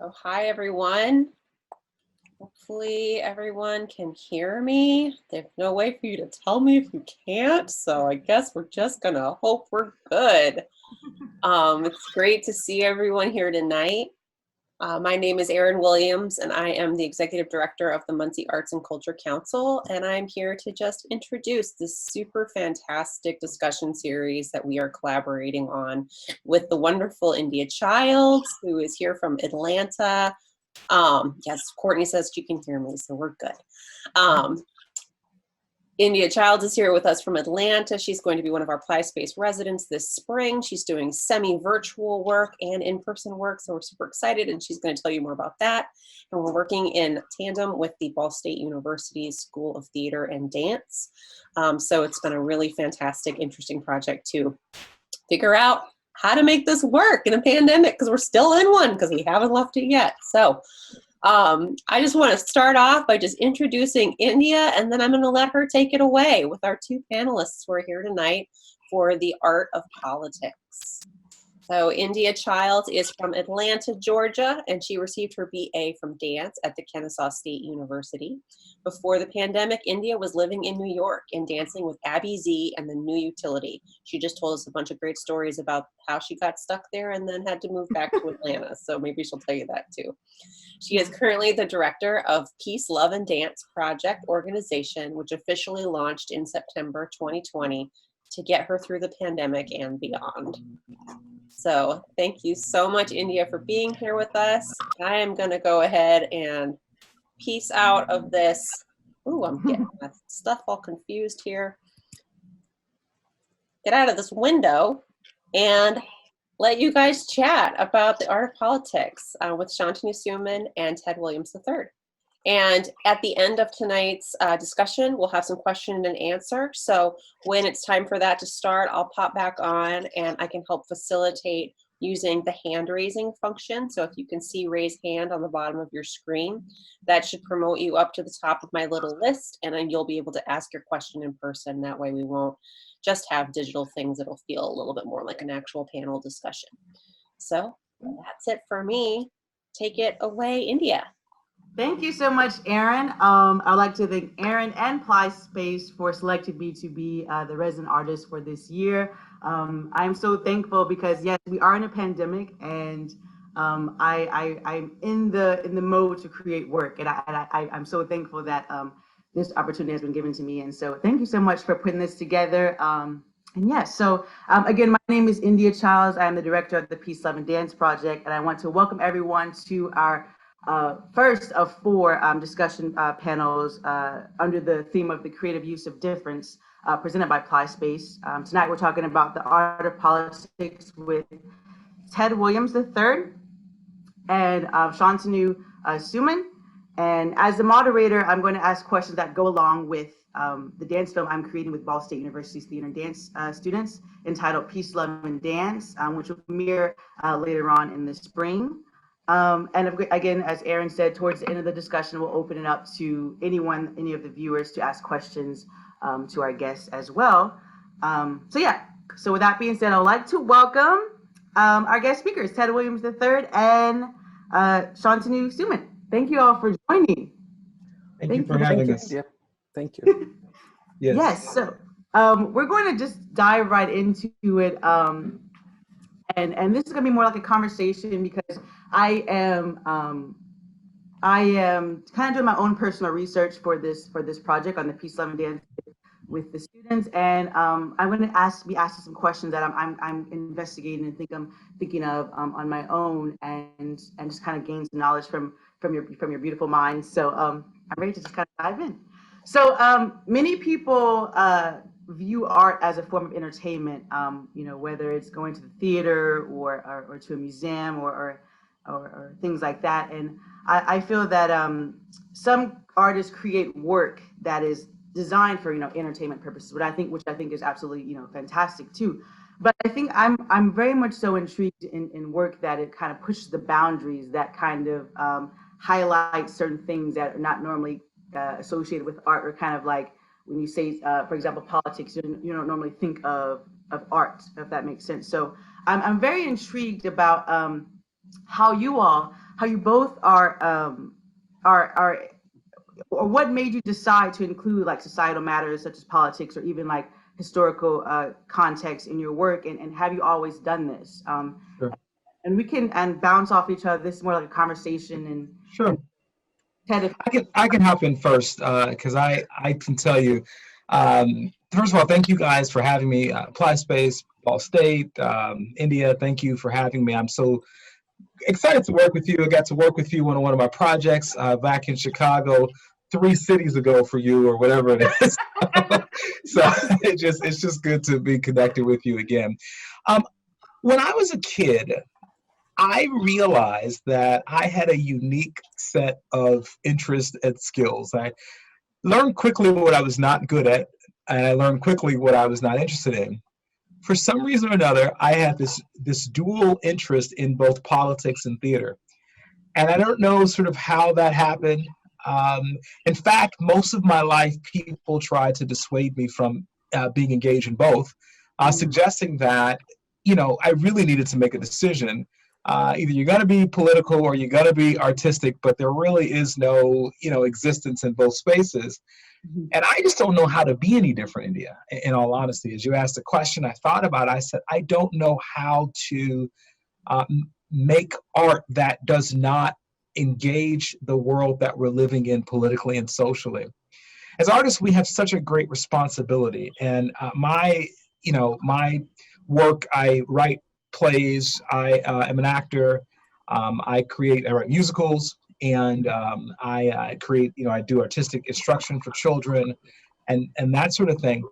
Oh, hi, everyone. Hopefully everyone can hear me. There's no way for you to tell me if you can't, so I guess we're just gonna hope we're good. It's great to see everyone here tonight. My name is Erin Williams, and I am the Executive Director of the Muncie Arts and Culture Council, and I'm here to just introduce this super fantastic discussion series that we are collaborating on with the wonderful Indya Childs, who is here from Atlanta. Yes, Courtney says she can hear me, so we're good. Indya Childs is here with us from Atlanta. She's going to be one of our PlySpace residents this spring. She's doing semi-virtual work and in-person work, so we're super excited, and she's going to tell you more about that. And we're working in tandem with the Ball State University's School of Theater and Dance. So it's been a really fantastic, interesting project to figure out how to make this work in a pandemic, because we're still in one, because we haven't left it yet. So I just want to start off by just introducing Indya, and then I'm going to let her take it away with our two panelists who are here tonight for the art of politics. So Indya Childs is from Atlanta, Georgia, and she received her BA from dance at the Kennesaw State University. Before the pandemic, Indya was living in New York and dancing with Abby Z and the New Utility. She just told us a bunch of great stories about how she got stuck there and then had to move back to Atlanta. So maybe she'll tell you that too. She is currently the director of Peace, Love, and Dance Project organization, which officially launched in September 2020 to get her through the pandemic and beyond. So thank you so much, Indya, for being here with us. I am going to go ahead and piece out of this. Ooh, I'm getting my stuff all confused here. Get out of this window and let you guys chat about the art of politics with Shantanu Suman and Ted Williams III. And at the end of tonight's discussion, we'll have some question and answer. So when it's time for that to start, I'll pop back on and I can help facilitate using the hand raising function. So if you can see raise hand on the bottom of your screen, that should promote you up to the top of my little list, and then you'll be able to ask your question in person. That way we won't just have digital things. It'll feel a little bit more like an actual panel discussion. So that's it for me. Take it away, Indya. Thank you so much, Erin. I'd like to thank Erin and PlySpace for selecting me to be the resident artist for this year. I'm so thankful because yes, we are in a pandemic, and I'm in the mode to create work, and I'm so thankful that this opportunity has been given to me. And so, thank you so much for putting this together. And yes, so again, my name is Indya Childs. I am the director of the Peace, Love, and Dance Project, and I want to welcome everyone to our first of four discussion panels under the theme of the creative use of difference, presented by PlySpace. Tonight we're talking about the art of politics with Ted Williams III and Shantanu Suman. And as the moderator, I'm going to ask questions that go along with the dance film I'm creating with Ball State University's theater and dance students, entitled Peace, Love, and Dance, which will premiere later on in the spring. And again, as Erin said, towards the end of the discussion, we'll open it up to anyone, any of the viewers, to ask questions to our guests as well. So with that being said, I'd like to welcome our guest speakers, Ted Williams III and Shantanu Suman. Thank you all for joining. Thank you for having us. Yep. Thank you. Yes. So we're going to just dive right into it. And this is going to be more like a conversation because I am kind of doing my own personal research for this project on the Peace, Love, and Dance with the students, and I'm going to be asking some questions that I'm investigating and thinking of on my own, and just kind of gain some knowledge from your beautiful minds. So I'm ready to just kind of dive in. So many people view art as a form of entertainment, whether it's going to the theater or to a museum or things like that. And I feel that some artists create work that is designed for entertainment purposes, which I think is absolutely fantastic too. But I think I'm very much so intrigued in work that it kind of pushes the boundaries, that kind of highlights certain things that are not normally associated with art, or kind of like when you say, for example, politics, you don't normally think of art, if that makes sense. So I'm very intrigued about how you all how you both are, or what made you decide to include like societal matters such as politics or even like historical context in your work, and have you always done this? Sure. And we can bounce off each other. This is more like a conversation and Sure. kind of. I can hop in first because I can tell you. First of all, thank you guys for having me. PlySpace, Ball State, India. Thank you for having me. I'm so excited to work with you. I got to work with you on one of my projects back in Chicago 3 cities ago for you or whatever it is. So it's just good to be connected with you again. When I was a kid, I realized that I had a unique set of interests and skills. I learned quickly what I was not good at, and I learned quickly what I was not interested in. For some reason or another, I had this dual interest in both politics and theater. And I don't know sort of how that happened. In fact, most of my life, people tried to dissuade me from being engaged in both, suggesting that, I really needed to make a decision. Either you're going to be political or you're going to be artistic, but there really is no, existence in both spaces. And I just don't know how to be any different, India, in all honesty. As you asked the question, I thought about it. I said, I don't know how to make art that does not engage the world that we're living in politically and socially. As artists, we have such a great responsibility. And my work, I write plays, I am an actor, I write musicals, and I create, I do artistic instruction for children and that sort of thing.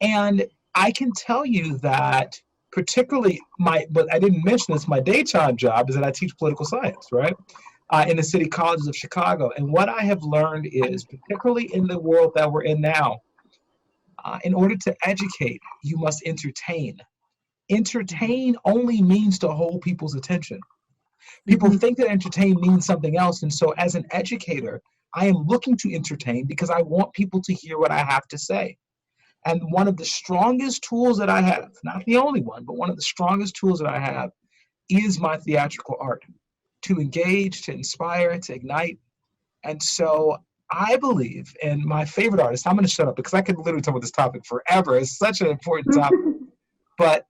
And I can tell you that particularly but I didn't mention this, my daytime job is that I teach political science, right? In the city colleges of Chicago. And what I have learned is, particularly in the world that we're in now, in order to educate, you must entertain. Entertain only means to hold people's attention. People think that entertain means something else. And so as an educator, I am looking to entertain because I want people to hear what I have to say. And one of the strongest tools that I have, not the only one, but one of the strongest tools that I have is my theatrical art to engage, to inspire, to ignite. And so I believe, and my favorite artist, I'm going to shut up because I could literally talk about this topic forever. It's such an important topic. But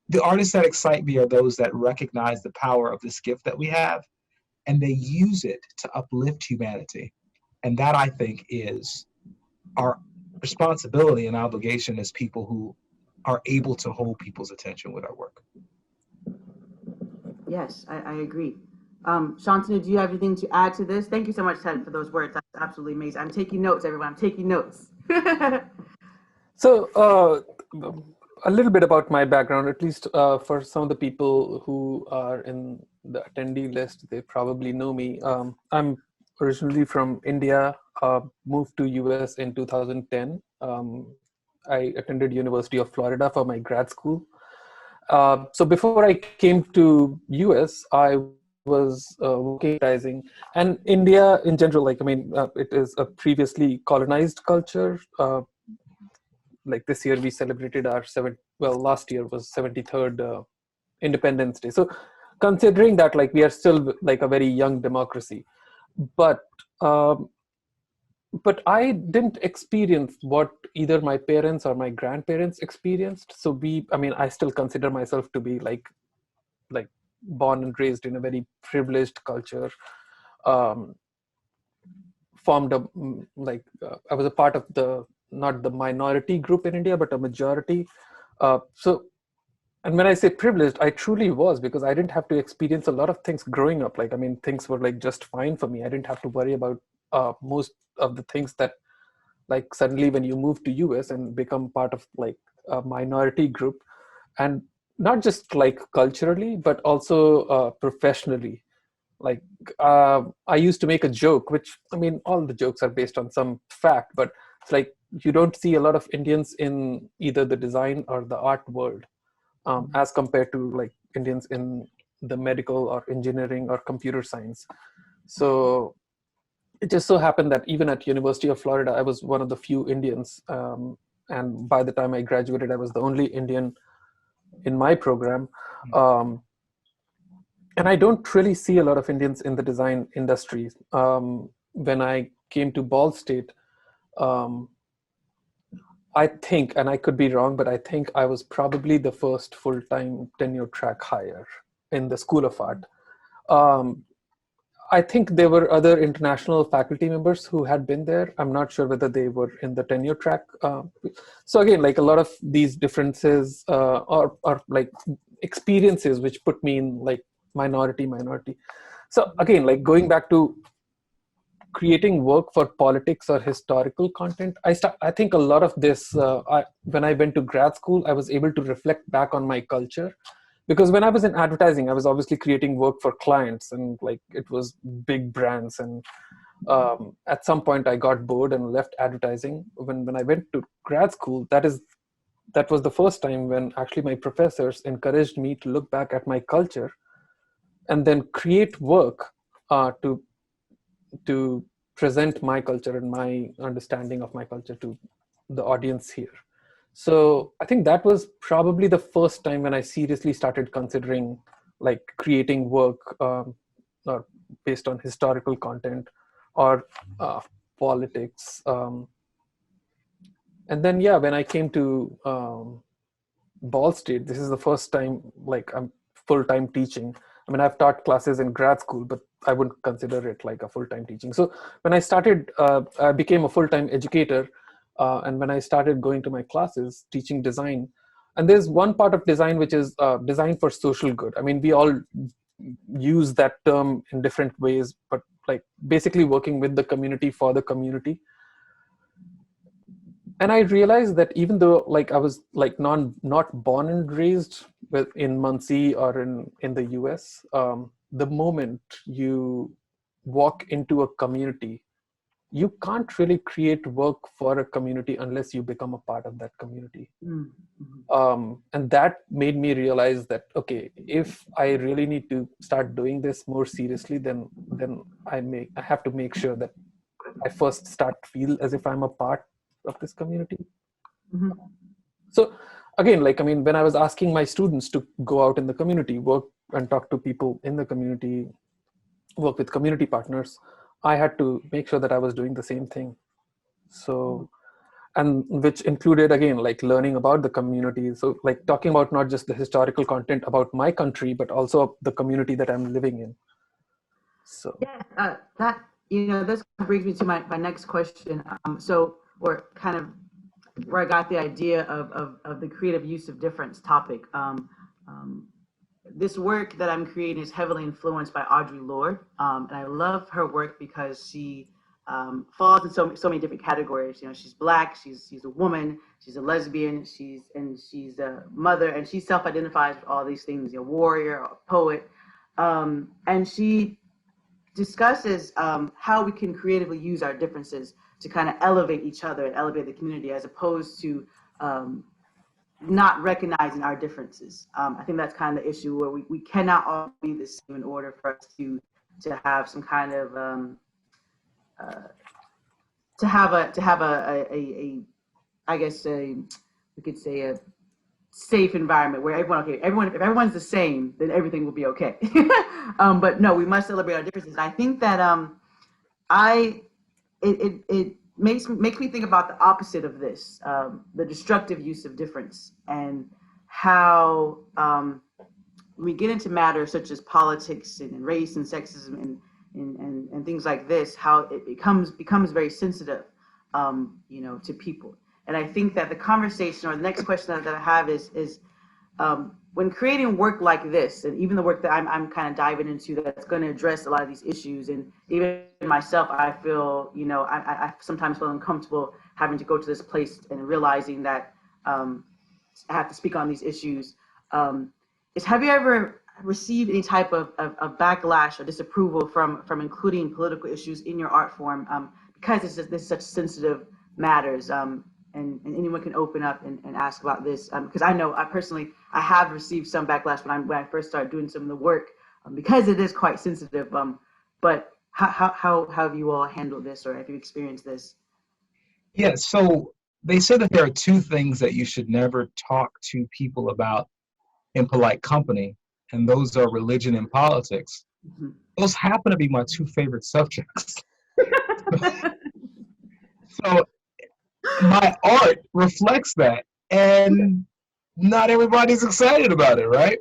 the artists that excite me are those that recognize the power of this gift that we have, and they use it to uplift humanity. And that, I think, is our responsibility and obligation as people who are able to hold people's attention with our work. Yes, I agree. Shantanu, do you have anything to add to this? Thank you so much, Ted, for those words. That's absolutely amazing. I'm taking notes, everyone. I'm taking notes. So a little bit about my background, at least for some of the people who are in the attendee list, they probably know me. I'm originally from India, moved to US in 2010. I attended University of Florida for my grad school. So before I came to US, I was working and India in general, it is a previously colonized culture. Like this year we celebrated last year was 73rd Independence Day. So considering that, like, we are still like a very young democracy, but I didn't experience what either my parents or my grandparents experienced. So I still consider myself to be like born and raised in a very privileged culture. Formed I was a part of not the minority group in India, but a majority. And when I say privileged, I truly was, because I didn't have to experience a lot of things growing up. Things were like just fine for me. I didn't have to worry about most of the things that, like, suddenly when you move to US and become part of like a minority group, and not just like culturally, but also professionally. I used to make a joke, which, all the jokes are based on some fact, but it's like you don't see a lot of Indians in either the design or the art world, as compared to like Indians in the medical or engineering or computer science. So it just so happened that even at University of Florida, I was one of the few Indians. And by the time I graduated, I was the only Indian in my program. and I don't really see a lot of Indians in the design industry. When I came to Ball State, um, I think, and I could be wrong, but I think I was probably the first full-time tenure track hire in the School of Art. Um, I think there were other international faculty members who had been there. I'm not sure whether they were in the tenure track. So again, like a lot of these differences are like experiences which put me in like minority. So again, like going back to creating work for politics or historical content, I think a lot of this, when I went to grad school, I was able to reflect back on my culture, because when I was in advertising, I was obviously creating work for clients, and like it was big brands. And at some point I got bored and left advertising. When I went to grad school, that was the first time when actually my professors encouraged me to look back at my culture and then create work to present my culture and my understanding of my culture to the audience here. So I think that was probably the first time when I seriously started considering like creating work or based on historical content or politics. And then, yeah, when I came to Ball State, this is the first time like I'm full-time teaching. I mean, I've taught classes in grad school, but I wouldn't consider it like a full-time teaching. So when I started, I became a full-time educator. And when I started going to my classes, teaching design, and there's one part of design which is design for social good. I mean, we all use that term in different ways, but like basically working with the community for the community. And I realized that even though like I was like not born and raised in Muncie or in the US, the moment you walk into a community, you can't really create work for a community unless you become a part of that community. And that made me realize that, okay, if I really need to start doing this more seriously, then I have to make sure that I first start feel as if I'm a part of this community. Mm-hmm. So again, like, I mean, when I was asking my students to go out in the community, work and talk to people in the community, work with community partners, I had to make sure that I was doing the same thing. So, and which included, again, like learning about the community. So like talking about not just the historical content about my country, but also the community that I'm living in. So Yeah, that, this brings me to my next question. Or kind of where I got the idea of the creative use of difference topic. This work that I'm creating is heavily influenced by Audre Lorde, and I love her work because she falls in so many different categories. She's Black, she's a woman, she's a lesbian, she's a mother, and she self-identifies with all these things. A warrior, a poet, and she discusses how we can creatively use our differences to kind of elevate each other and elevate the community, as opposed to not recognizing our differences. I think that's kind of the issue, where we cannot all be the same in order for us to have some kind of to have a I guess we could say a safe environment where if everyone's the same, then everything will be okay. But no, we must celebrate our differences. I think that it makes me think about the opposite of this, the destructive use of difference, and how we get into matters such as politics and race and sexism and things like this, how it becomes very sensitive, to people. And I think that the conversation, or the next question that I have is when creating work like this, and even the work that I'm kind of diving into that's going to address a lot of these issues, and even myself, I feel, I sometimes feel uncomfortable having to go to this place and realizing that I have to speak on these issues. Have you ever received any type of backlash or disapproval from including political issues in your art form, because this such sensitive matters, and anyone can open up and ask about this, because I know I personally have received some backlash when I first started doing some of the work, because it is quite sensitive, but how have you all handled this, or have you experienced this? Yeah, so they say that there are two things that you should never talk to people about in polite company. and those are religion and politics. Mhm. Those happen to be my two favorite subjects. So my art reflects that, and not everybody's excited about it, right?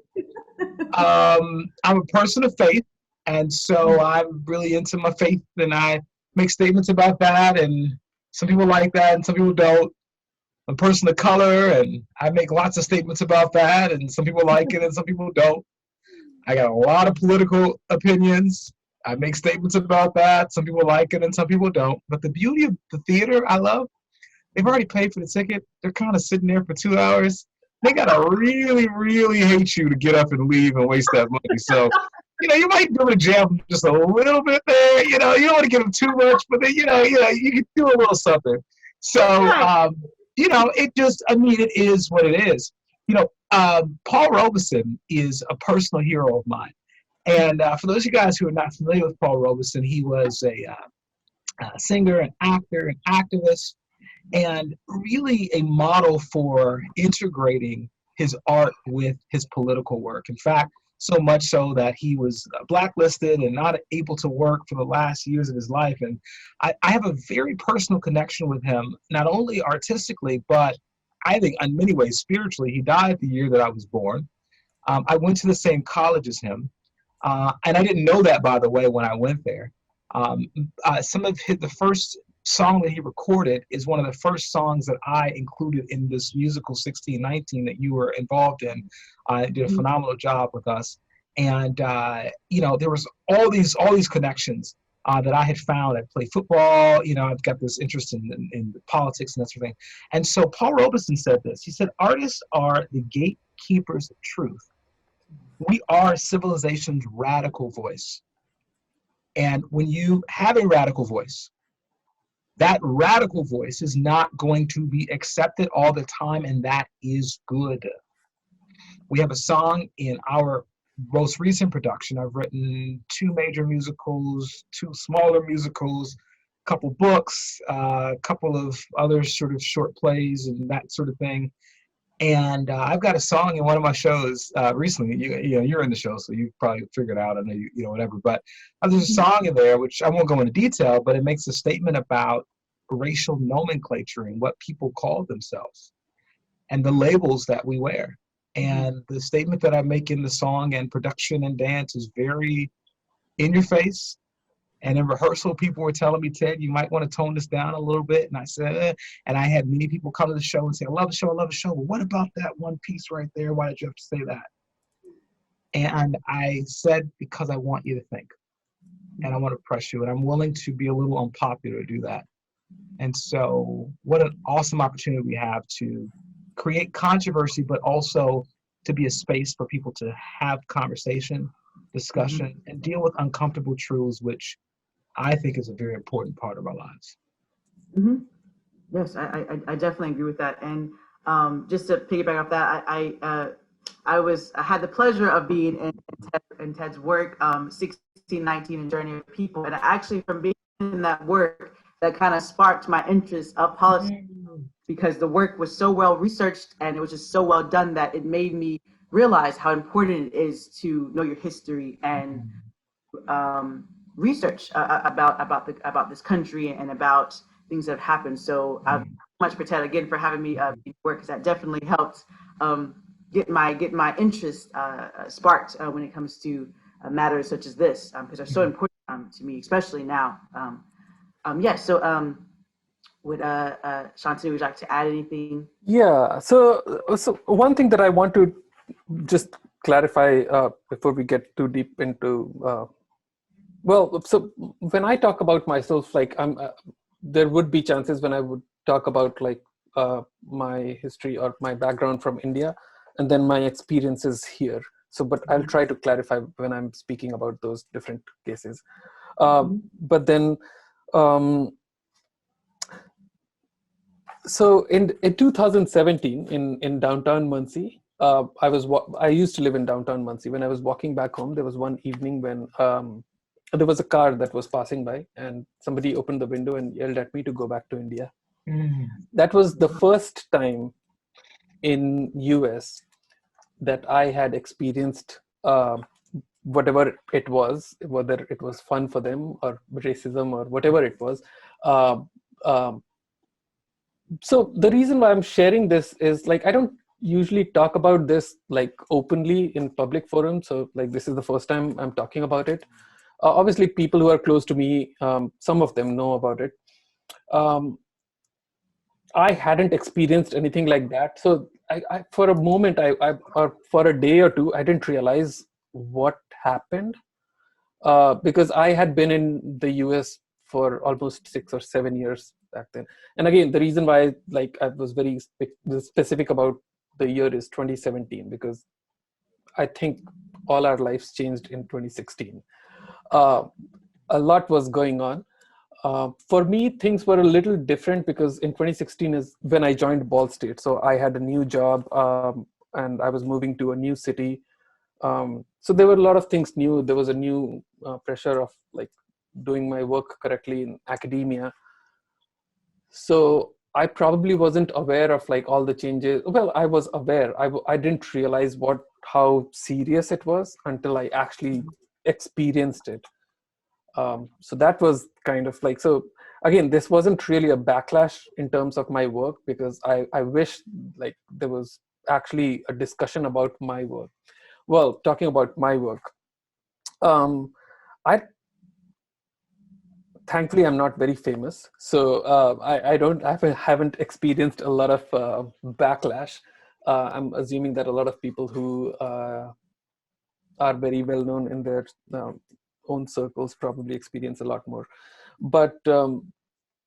I'm a person of faith, and so I'm really into my faith, and I make statements about that, and some people like that, and some people don't. I'm a person of color, and I make lots of statements about that, and some people like it, and some people don't. I got a lot of political opinions. I make statements about that. Some people like it, and some people don't. But the beauty of the theater I love, they've already paid for the ticket. They're kind of sitting there for 2 hours. They gotta really, really hate you to get up and leave and waste that money. So, you might be able to jam just a little bit there. You don't want to give them too much, but then, you can do a little something. So, it just, it is what it is. Paul Robeson is a personal hero of mine. And for those of you guys who are not familiar with Paul Robeson, he was a singer, an actor, an activist, and really a model for integrating his art with his political work. In fact, so much so that he was blacklisted and not able to work for the last years of his life. And I have a very personal connection with him, not only artistically, but I think in many ways spiritually. He died the year that I was born. I went to the same college as him. And I didn't know that, by the way, when I went there. The first song that he recorded is one of the first songs that I included in this musical 1619 that you were involved in. Did a phenomenal job with us. And, there was all these connections that I had found. I played football, I've got this interest in politics and that sort of thing. And so Paul Robeson said this. He said, artists are the gatekeepers of truth. We are civilization's radical voice. And when you have a radical voice, that radical voice is not going to be accepted all the time, and that is good. We have a song in our most recent production. I've written 2 major musicals, 2 smaller musicals, a couple books, a couple of other sort of short plays and that sort of thing. And I've got a song in one of my shows recently. You're in the show, so you probably figured out. I know whatever. But there's a song in there which I won't go into detail, but it makes a statement about racial nomenclature and what people call themselves, and the labels that we wear. And the statement that I make in the song and production and dance is very in your face. And in rehearsal, people were telling me, Ted, you might want to tone this down a little bit. And I said, and I had many people come to the show and say, I love the show, I love the show. But what about that one piece right there? Why did you have to say that? And I said, because I want you to think. And I want to press you. And I'm willing to be a little unpopular to do that. And so what an awesome opportunity we have to create controversy, but also to be a space for people to have conversation, discussion, and deal with uncomfortable truths, which I think is a very important part of our lives. Mm-hmm. Yes, I definitely agree with that. And just to piggyback off that, I had the pleasure of being in Ted's work, 1619 and Journey of People. And actually from being in that work, that kind of sparked my interest of politics, because the work was so well researched and it was just so well done that it made me realize how important it is to know your history and research about this country and about things that have happened. So I've much for Ted again for having me work, because that definitely helped get my interest sparked when it comes to matters such as this, because they're so important to me, especially now. So would Shantanu, would you like to add anything? Yeah. So one thing that I want to just clarify before we get too deep into so when I talk about myself, like there would be chances when I would talk about like my history or my background from India, and then my experiences here. So, but I'll try to clarify when I'm speaking about those different cases. But then, so in 2017 in downtown Muncie, I used to live in downtown Muncie. When I was walking back home, there was one evening when there was a car that was passing by, and somebody opened the window and yelled at me to go back to India. That was the first time in US that I had experienced whatever it was, whether it was fun for them or racism or whatever it was. Uh, um, so the reason why I'm sharing this is like I don't usually talk about this like openly in public forums. So like this is the first time I'm talking about it. Obviously, people who are close to me, some of them know about it. Um, I hadn't experienced anything like that. So for a moment, or for a day or two, I didn't realize what happened because I had been in the US for almost 6 or 7 years back then. And again, the reason why like I was very specific about the year is 2017 because I think all our lives changed in 2016. Uh, a lot was going on. For me, things were a little different because in 2016 is when I joined Ball State. So I had a new job and I was moving to a new city. So there were a lot of things new. There was a new pressure of like doing my work correctly in academia. So I probably wasn't aware of like all the changes. Well, I was aware. I didn't realize how serious it was until I actually experienced it. So that was kind of like, so again, this wasn't really a backlash in terms of my work because I wish like there was actually a discussion about my work. Well, talking about my work, I thankfully I'm not very famous, so I haven't experienced a lot of backlash. I'm assuming that a lot of people who are very well known in their own circles probably experience a lot more. But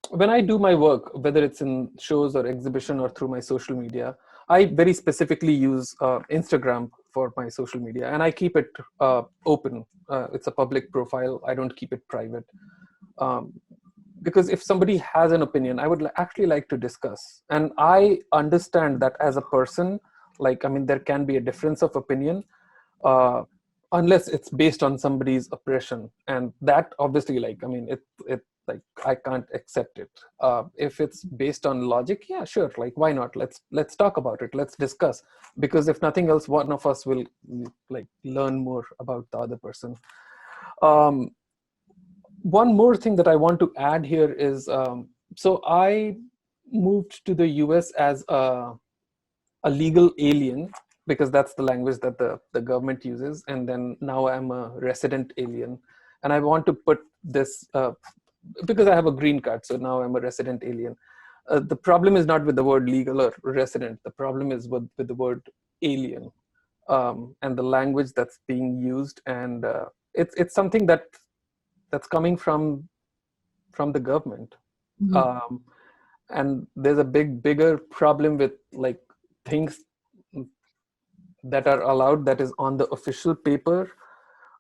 when I do my work, whether it's in shows or exhibition or through my social media, I very specifically use Instagram for my social media, and I keep it open. It's a public profile. I don't keep it private. Um, because if somebody has an opinion, I would actually like to discuss. And I understand that as a person, like, I mean, there can be a difference of opinion unless it's based on somebody's oppression. And that obviously, like, I mean, it like, I can't accept it. If it's based on logic, yeah, sure. Like, why not? Let's talk about it. Let's discuss. Because if nothing else, one of us will like learn more about the other person. One more thing that I want to add here is, so I moved to the US as a legal alien because that's the language that the government uses. And then now I'm a resident alien. And I want to put this, because I have a green card, so now I'm a resident alien. The problem is not with the word legal or resident. The problem is with the word alien and the language that's being used. And it's something that's coming from the government. Mm-hmm. And there's a bigger problem with like things that are allowed that is on the official paper.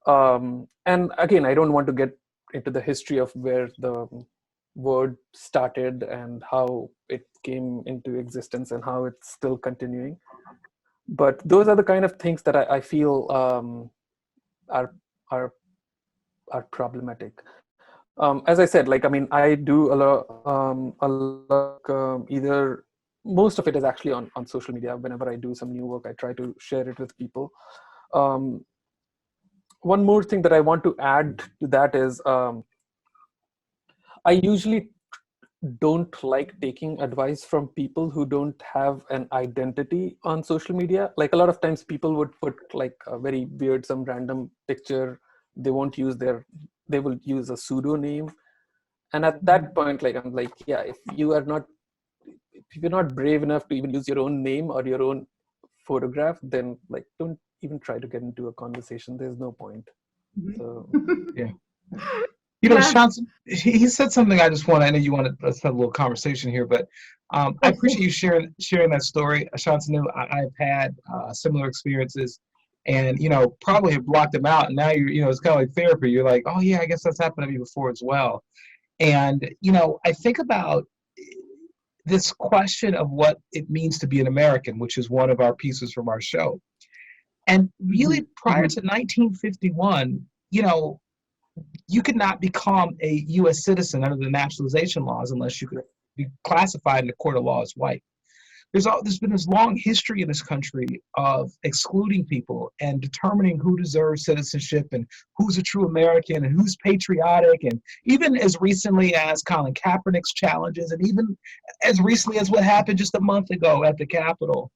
And again, I don't want to get into the history of where the word started and how it came into existence and how it's still continuing. But those are the kind of things that I feel are are are problematic. As I said, like, I mean, I do a lot either, most of it is actually on social media. Whenever I do some new work, I try to share it with people. Um, One more thing that I want to add to that is I usually don't like taking advice from people who don't have an identity on social media. Like a lot of times people would put like a very weird, some random picture. They won't use they will use a pseudonym. And at that point, like, I'm like, yeah, if you're not brave enough to even use your own name or your own photograph, then like, don't even try to get into a conversation. There's no point. So Yeah. You know, Yeah. Shantanu, he said something I just want to, I know you want to, let's have a little conversation here, but I appreciate you sharing that story. Shantanu, I've had similar experiences and, you know, probably have blocked them out. And now it's kind of like therapy. You're like, oh yeah, I guess that's happened to me before as well. And, you know, I think about this question of what it means to be an American, which is one of our pieces from our show. And really prior to 1951, you know, you could not become a U.S. citizen under the naturalization laws unless you could be classified in the court of law as white. there's been this long history in this country of excluding people and determining who deserves citizenship and who's a true American and who's patriotic. And even as recently as Colin Kaepernick's challenges, and even as recently as what happened just a month ago at the Capitol,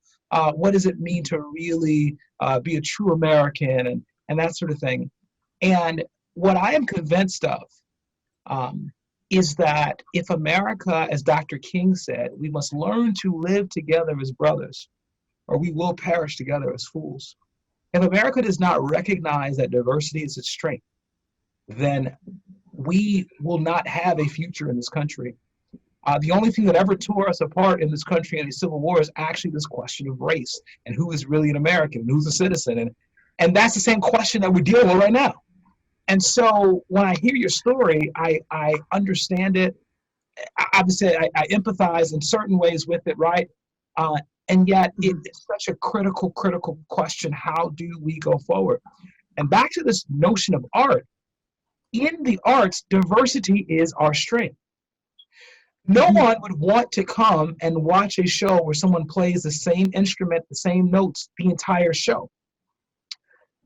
what does it mean to really be a true American and that sort of thing. And what I am convinced of is that if America, as Dr. King said, we must learn to live together as brothers, or we will perish together as fools. If America does not recognize that diversity is its strength, then we will not have a future in this country. The only thing that ever tore us apart in this country in the Civil War is actually this question of race and who is really an American and who's a citizen. And that's the same question that we're dealing with right now. And so when I hear your story, I understand it. Obviously, I empathize in certain ways with it, right? And yet it's such a critical question. How do we go forward? And back to this notion of art. In the arts, diversity is our strength. No one would want to come and watch a show where someone plays the same instrument, the same notes, the entire show.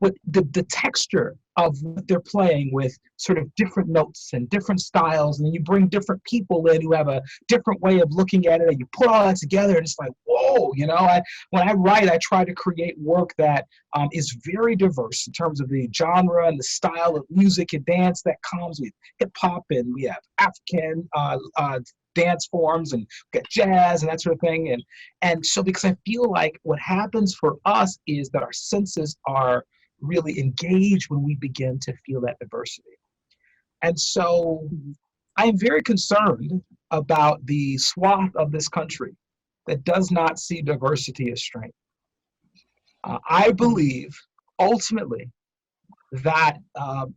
With the texture of what they're playing with sort of different notes and different styles, and then you bring different people in who have a different way of looking at it, and you put all that together, and it's like, whoa, you know. When I write, I try to create work that is very diverse in terms of the genre and the style of music and dance that comes with hip hop, and we have African dance forms, and we got jazz and that sort of thing, and so because I feel like what happens for us is that our senses are really engage when we begin to feel that diversity. And so I'm very concerned about the swath of this country that does not see diversity as strength. I believe ultimately that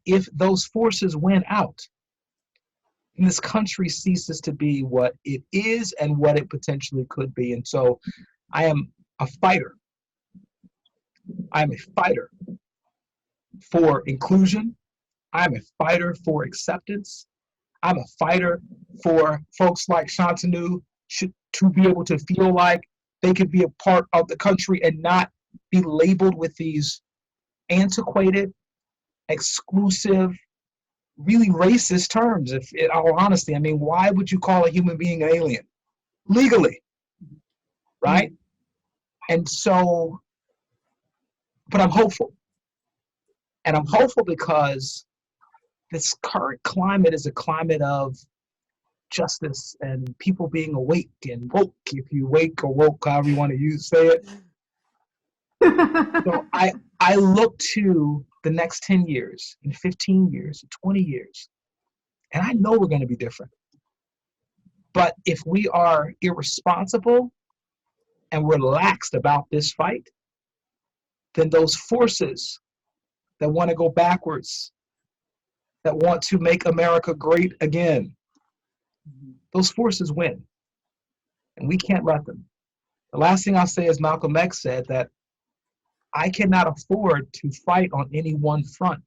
if those forces win out, this country ceases to be what it is and what it potentially could be. And so I am a fighter. I am a fighter for inclusion. I'm a fighter for acceptance. I'm a fighter for folks like Shantanu to be able to feel like they could be a part of the country and not be labeled with these antiquated, exclusive, really racist terms. If in all honesty, I mean, why would you call a human being an alien? Legally, right? And so, but I'm hopeful. And I'm hopeful because this current climate is a climate of justice and people being awake and woke, if you wake or woke, however you want to say it. So I look to the next 10 years, and 15 years, and 20 years, and I know we're going to be different. But if we are irresponsible and we're laxed about this fight, then those forces that want to go backwards, that want to make America great again, those forces win. And we can't let them. The last thing I'll say is Malcolm X said that I cannot afford to fight on any one front.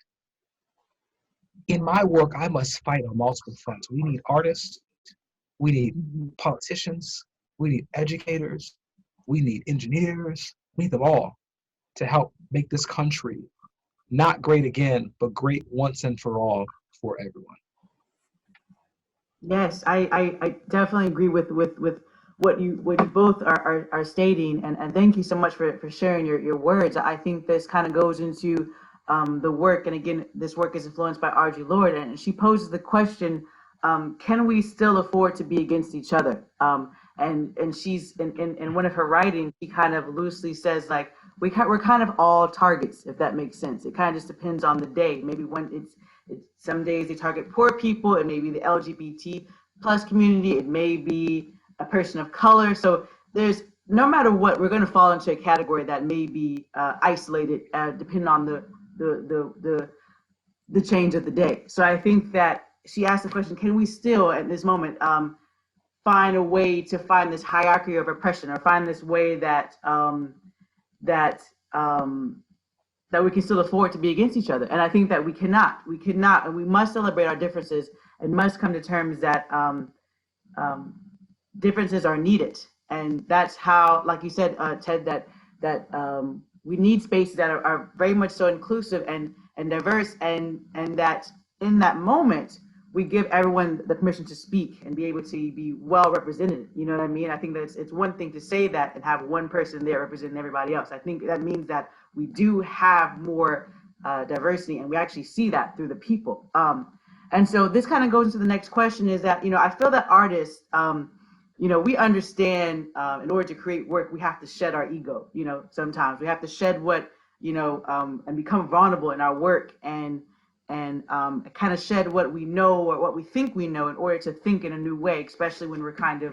In my work, I must fight on multiple fronts. We need artists, we need politicians, we need educators, we need engineers, we need them all to help make this country not great again, but great once and for all for everyone. Yes, I definitely agree with what you both are stating, and thank you so much for sharing your words. I think this kind of goes into the work, and again, this work is influenced by Audre Lorde, and she poses the question, can we still afford to be against each other? And she's in one of her writings, she kind of loosely says, like, we're kind of all targets, if that makes sense. It kind of just depends on the day. Maybe when it's some days they target poor people, it may be the LGBT plus community, it may be a person of color. So there's, no matter what, we're going to fall into a category that may be isolated, depending on the change of the day. So I think that she asked the question: can we still, at this moment, find a way to find this hierarchy of oppression, or find this way that that we can still afford to be against each other? And I think that we cannot, and we must celebrate our differences and must come to terms that differences are needed, And that's how, like you said, Ted, that we need spaces that are very much so inclusive and diverse, and that in that moment we give everyone the permission to speak and be able to be well represented. You know what I mean? I think that it's one thing to say that and have one person there representing everybody else. I think that means that we do have more diversity, and we actually see that through the people. And so this kind of goes into the next question, is that, I feel that artists, we understand in order to create work, we have to shed our ego. Sometimes we have to shed and become vulnerable in our work, and kind of shed what we know or what we think we know in order to think in a new way, especially when we're kind of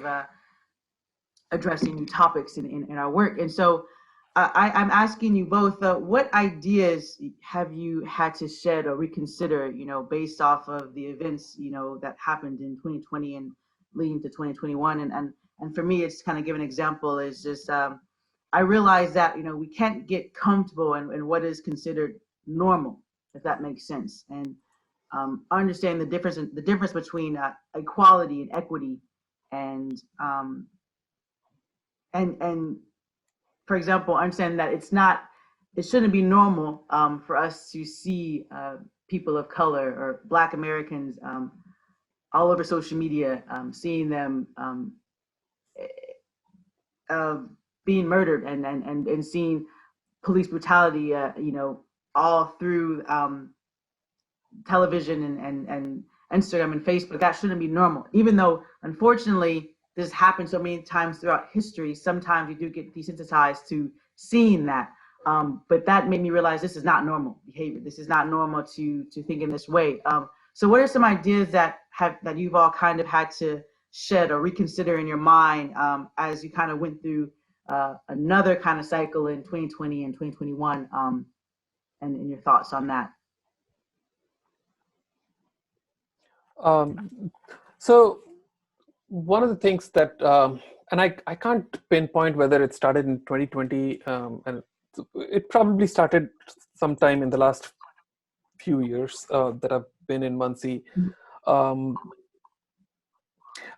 addressing new topics in our work. And so I'm asking you both, what ideas have you had to shed or reconsider, based off of the events, that happened in 2020 and leading to 2021? And for me, it's kind of give an example is just, I realize that, we can't get comfortable in what is considered normal, if that makes sense. And understand the difference between equality and equity, and for example, understand that it shouldn't be normal for us to see people of color or Black Americans all over social media, seeing them being murdered, and seeing police brutality, all through television and Instagram and Facebook. That shouldn't be normal, even though unfortunately this happened so many times throughout history. Sometimes you do get desensitized to seeing that, but that made me realize this is not normal behavior. This is not normal to think in this way. So what are some ideas that you've all kind of had to shed or reconsider in your mind as you kind of went through another kind of cycle in 2020 and 2021, and your thoughts on that? So one of the things that, and I can't pinpoint whether it started in 2020, and it probably started sometime in the last few years that I've been in Muncie. I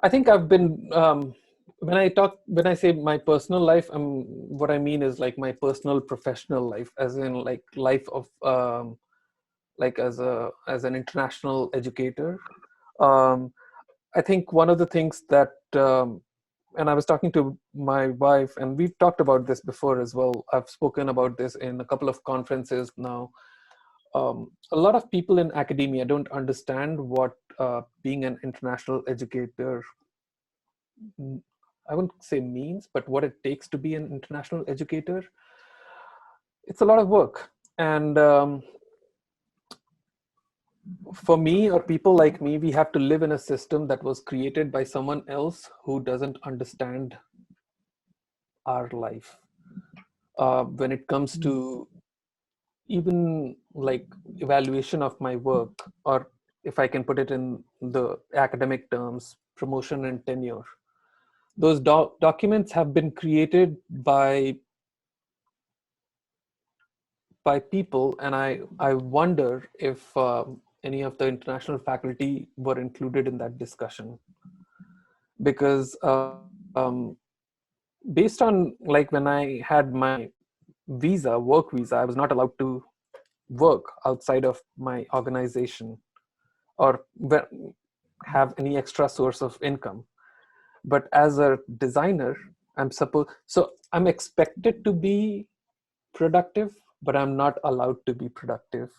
think I've been, when I say my personal life, what I mean is like my personal professional life, as in like life of, like as an international educator. I think one of the things that, and I was talking to my wife, and we've talked about this before as well. I've spoken about this in a couple of conferences now. A lot of people in academia don't understand what being an international educator, I wouldn't say means, but what it takes to be an international educator. It's a lot of work. And for me, or people like me, we have to live in a system that was created by someone else who doesn't understand our life. When it comes to even like evaluation of my work, or if I can put it in the academic terms, promotion and tenure, those documents have been created by people, and I wonder if any of the international faculty were included in that discussion, because based on like when I had my work visa, I was not allowed to work outside of my organization or have any extra source of income. But as a designer, I'm expected to be productive, but I'm not allowed to be productive.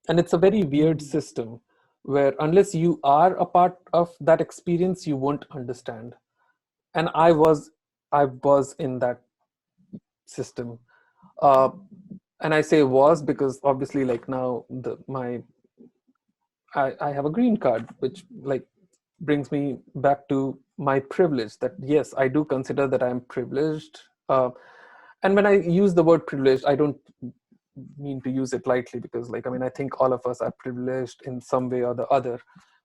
And it's a very weird system where unless you are a part of that experience, you won't understand. And I was in that system. And I say was because obviously like now I have a green card, which like brings me back to my privilege, that yes, I do consider that I'm privileged. And when I use the word privileged, I don't mean to use it lightly, because like, I mean, I think all of us are privileged in some way or the other.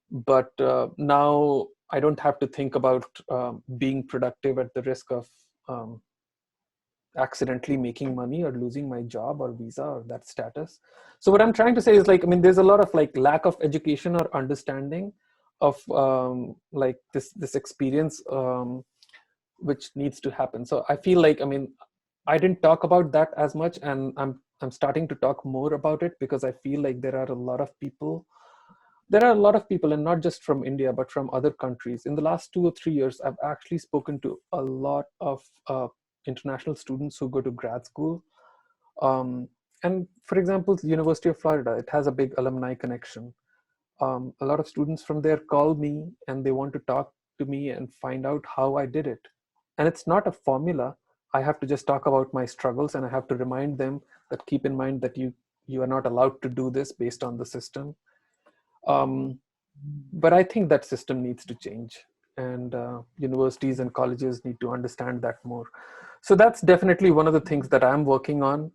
But now I don't have to think about being productive at the risk of accidentally making money or losing my job or visa or that status. So what I'm trying to say is like, I mean, there's a lot of like lack of education or understanding of like this experience which needs to happen. So I feel like, I mean, I didn't talk about that as much, and I'm starting to talk more about it because I feel like there are a lot of people, and not just from India, but from other countries. In the last 2 or 3 years, I've actually spoken to a lot of international students who go to grad school. And for example, the University of Florida, it has a big alumni connection. A lot of students from there call me and they want to talk to me and find out how I did it. And it's not a formula. I have to just talk about my struggles, and I have to remind them that keep in mind that you are not allowed to do this based on the system. But I think that system needs to change, and universities and colleges need to understand that more. So that's definitely one of the things that I'm working on,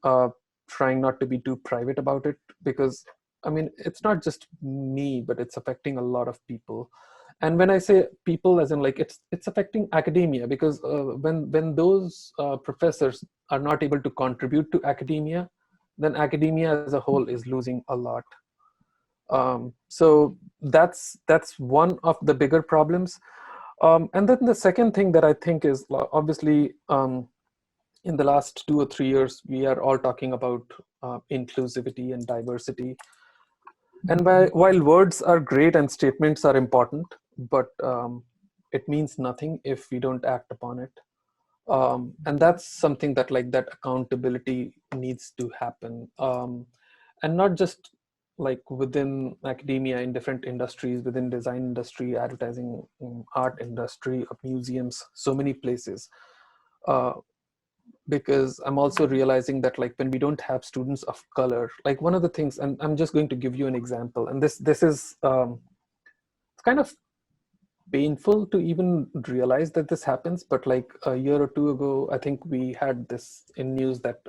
trying not to be too private about it, because I mean, it's not just me, but it's affecting a lot of people. And when I say people, as in like it's affecting academia, because when those professors are not able to contribute to academia, then academia as a whole is losing a lot. So that's one of the bigger problems. And then the second thing that I think is, obviously, in the last 2 or 3 years, we are all talking about inclusivity and diversity. And while words are great and statements are important, but it means nothing if we don't act upon it. And that's something that, like, that accountability needs to happen. And not just like within academia, in different industries, within design industry, advertising, art industry, museums, so many places. Because I'm also realizing that, like, when we don't have students of color, like, one of the things, and I'm just going to give you an example, and this is it's kind of painful to even realize that this happens, but like a year or two ago, I think we had this in news that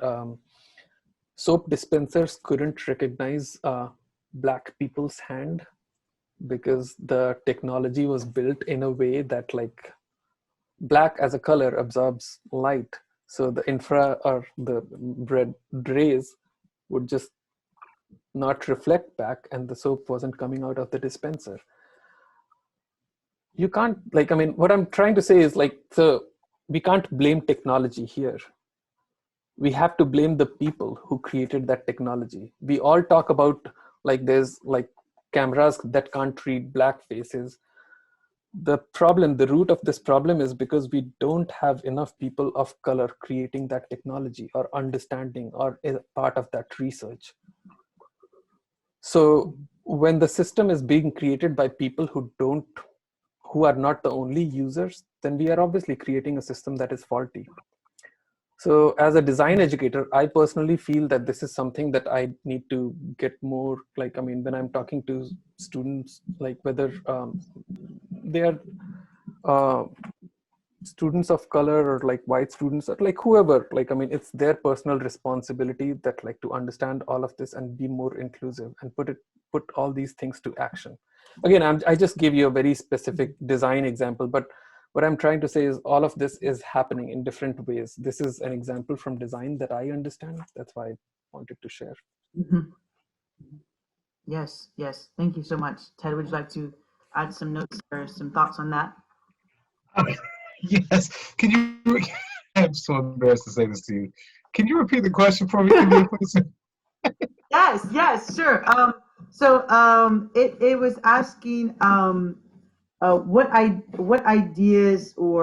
soap dispensers couldn't recognize Black people's hand because the technology was built in a way that, like, black as a color absorbs light. So the infra or the red rays would just not reflect back, and the soap wasn't coming out of the dispenser. You can't, like, I mean, what I'm trying to say is, like, so we can't blame technology here. We have to blame the people who created that technology. We all talk about, like, there's like cameras that can't read Black faces. The root of this problem is because we don't have enough people of color creating that technology or understanding or is part of that research. So when the system is being created by people who are not the only users, then we are obviously creating a system that is faulty. So as a design educator, I personally feel that this is something that I need to get more, like, I mean, when I'm talking to students, like whether they are students of color or like white students or like whoever, like, I mean, it's their personal responsibility that, like, to understand all of this and be more inclusive and put all these things to action. Again, I just gave you a very specific design example, but what I'm trying to say is all of this is happening in different ways. This is an example from design that I understand. That's why I wanted to share. Mhm. Yes, yes. Thank you so much. Ted, would you like to add some notes or some thoughts on that? Yes. Can you? I'm so embarrassed to say this to you. Can you repeat the question for me, India, please? Yes, sure. It was asking what ideas or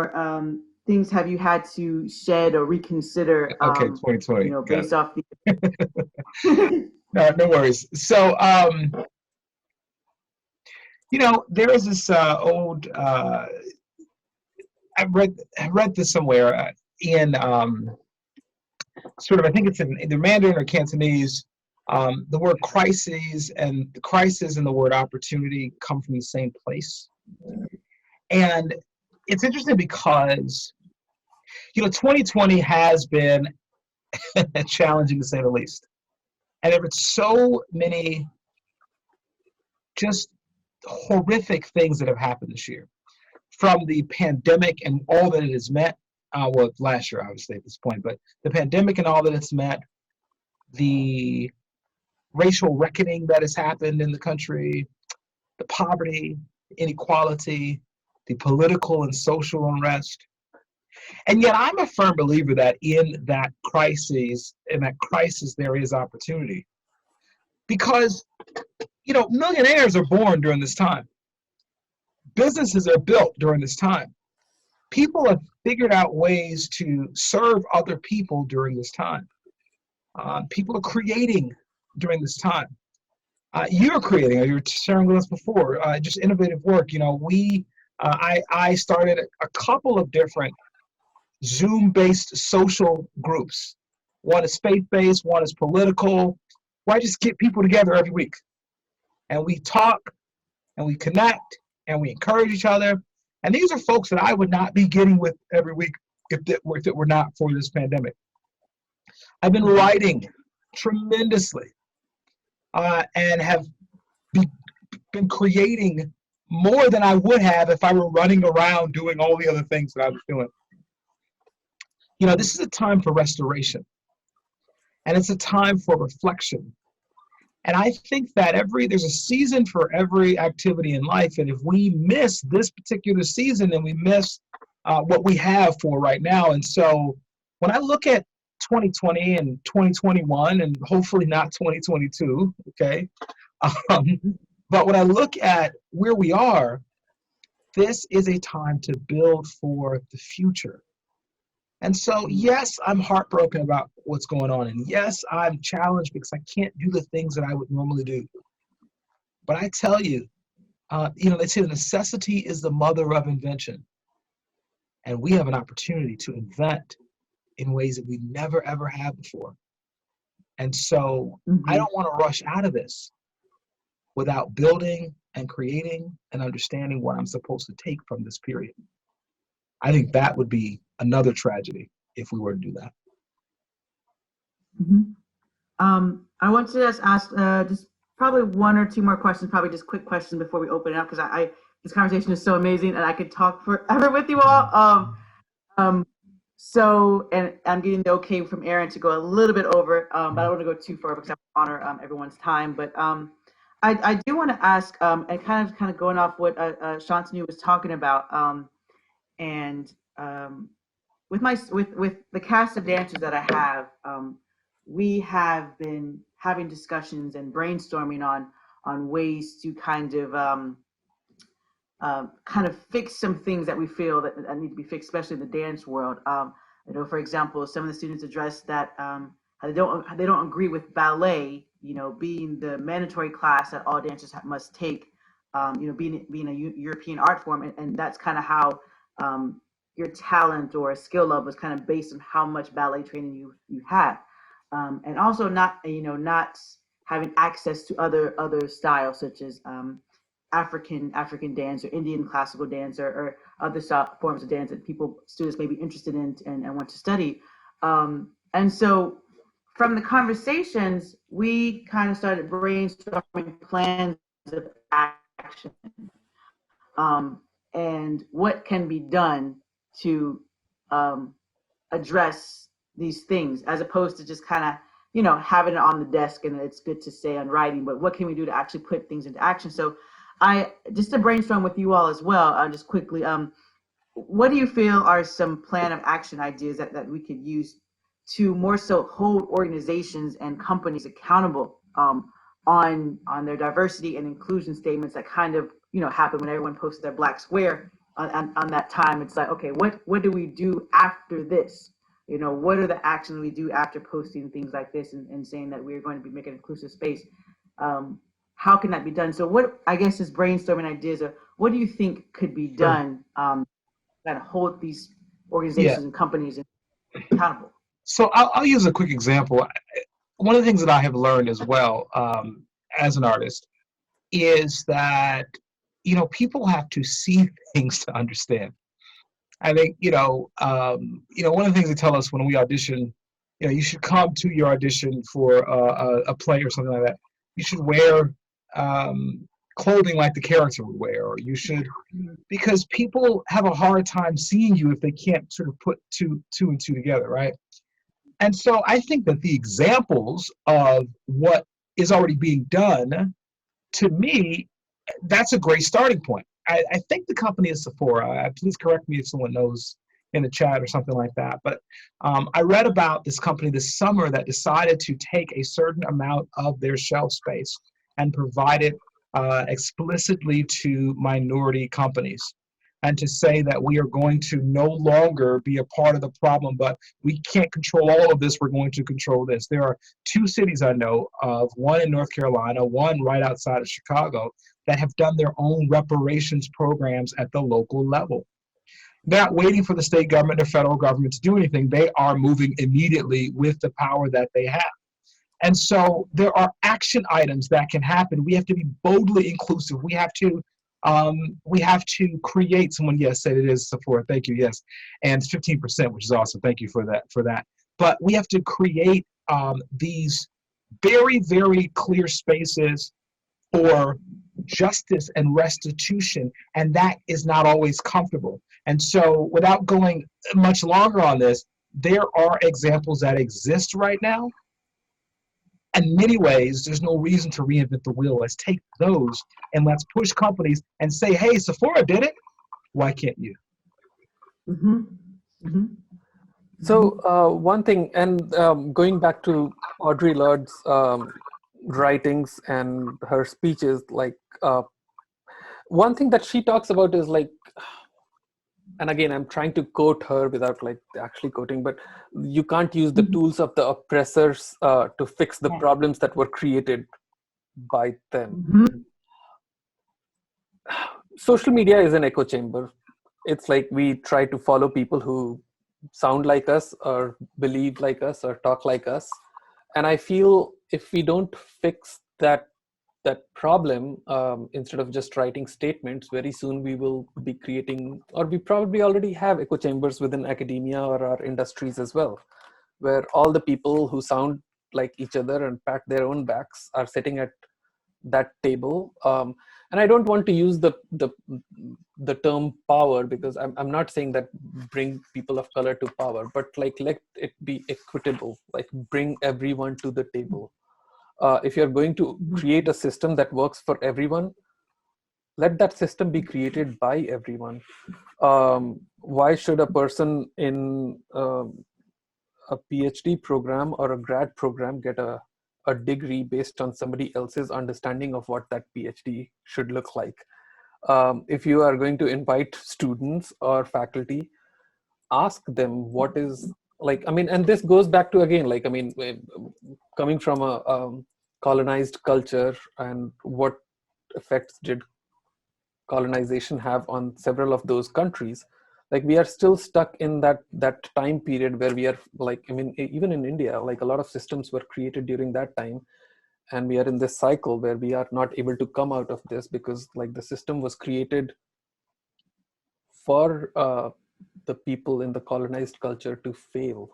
things have you had to shed or reconsider, Okay, 2020. Got based off the it. No worries. So, there is this old. I read this somewhere in sort of. I think it's in either Mandarin or Cantonese. The word crises and the crisis and the word opportunity come from the same place. And it's interesting because, 2020 has been challenging to say the least. And there were so many just horrific things that have happened this year, from the pandemic and all that it has meant. Well, last year, obviously, at this point, but the pandemic and all that it's meant, the racial reckoning that has happened in the country, the poverty, inequality, the political and social unrest. And yet I'm a firm believer that in that crisis, there is opportunity. Because, millionaires are born during this time. Businesses are built during this time. People have figured out ways to serve other people during this time. People are creating during this time. You're creating, you were sharing with us before, just innovative work. I started a couple of different Zoom-based social groups. One is faith-based, one is political, where I just get people together every week. And we talk, and we connect, and we encourage each other. And these are folks that I would not be getting with every week if it were not for this pandemic. I've been writing tremendously and have been creating more than I would have if I were running around doing all the other things that I was doing. This is a time for restoration, and it's a time for reflection. And I think that there's a season for every activity in life, and if we miss this particular season, then we miss what we have for right now. And so when I look at 2020 and 2021, and hopefully not 2022, okay? But when I look at where we are, this is a time to build for the future. And so, yes, I'm heartbroken about what's going on. And yes, I'm challenged because I can't do the things that I would normally do. But I tell you, they say necessity is the mother of invention. And we have an opportunity to invent in ways that we never, ever have before. And so I don't want to rush out of this without building and creating and understanding what I'm supposed to take from this period. I think that would be another tragedy if we were to do that. I want to just ask just probably one or two more questions, probably just quick questions before we open it up, because this conversation is so amazing and I could talk forever with you all. So, and I'm getting the okay from Aaron to go a little bit over, but I don't want to go too far because I want to honor everyone's time. But I do want to ask, and kind of going off what Shantanu was talking about, and with the cast of dancers that I have, we have been having discussions and brainstorming on ways to kind of fix some things that we feel that need to be fixed, especially in the dance world. For example, some of the students addressed that they don't agree with ballet, being the mandatory class that all dancers must take, being a European art form, and that's kind of how your talent or skill level is kind of based on how much ballet training you have, and also not having access to other styles such as African dance or Indian classical dance or other forms of dance that students may be interested in and want to study. And so from the conversations, we kind of started brainstorming plans of action and what can be done to address these things, as opposed to just kind of having it on the desk and it's good to say on writing, but what can we do to actually put things into action? So just to brainstorm with you all as well, just quickly, what do you feel are some plan of action ideas that we could use to more so hold organizations and companies accountable on their diversity and inclusion statements that kind of happen when everyone posts their black square on that time? It's like, okay, what do we do after this? What are the actions we do after posting things like this and saying that we're going to be making an inclusive space? How can that be done? So what, I guess, is brainstorming ideas of what do you think could be done that hold these organizations and companies accountable? So I'll use a quick example. One of the things that I have learned as well as an artist is that, people have to see things to understand. I think, one of the things they tell us when we audition, you should come to your audition for a play or something like that. You should wear clothing like the character would wear, or you should, because people have a hard time seeing you if they can't sort of put two and two together, right? And so I think that the examples of what is already being done, to me, that's a great starting point. I think the company is Sephora. Please correct me if someone knows in the chat or something like that. But I read about this company this summer that decided to take a certain amount of their shelf space and provide it explicitly to minority companies, and to say that we are going to no longer be a part of the problem, but we can't control all of this, we're going to control this. There are 2 cities I know of, one in North Carolina, one right outside of Chicago, that have done their own reparations programs at the local level. They're not waiting for the state government or federal government to do anything. They are moving immediately with the power that they have. And so there are action items that can happen. We have to be boldly inclusive. We have to create someone. Yes, said it is Sephora. Thank you. Yes, and 15%, which is awesome. Thank you for that. But we have to create these very, very clear spaces for justice and restitution, and that is not always comfortable. And so, without going much longer on this, there are examples that exist right now. In many ways, there's no reason to reinvent the wheel. Let's take those and let's push companies and say, hey, Sephora did it. Why can't you? Mm-hmm. Mm-hmm. So one thing, and going back to Audre Lorde's writings and her speeches, like one thing that she talks about is like, and again, I'm trying to quote her without like actually quoting, but you can't use the tools of the oppressors to fix the problems that were created by them. Mm-hmm. Social media is an echo chamber. It's like we try to follow people who sound like us or believe like us or talk like us. And I feel if we don't fix that problem, instead of just writing statements, very soon we will be creating, or we probably already have echo chambers within academia or our industries as well, where all the people who sound like each other and pat their own backs are sitting at that table. And I don't want to use the term power, because I'm not saying that bring people of color to power, but like let it be equitable, like bring everyone to the table. If you're going to create a system that works for everyone, let that system be created by everyone. Why should a person in a PhD program or a grad program get a degree based on somebody else's understanding of what that PhD should look like? If you are going to invite students or faculty, ask them what is like, I mean, and this goes back to, again, like, I mean, coming from a colonized culture, and what effects did colonization have on several of those countries? Like, we are still stuck in that time period where we are like, I mean, even in India, like a lot of systems were created during that time, and we are in this cycle where we are not able to come out of this because like the system was created for the people in the colonized culture to fail.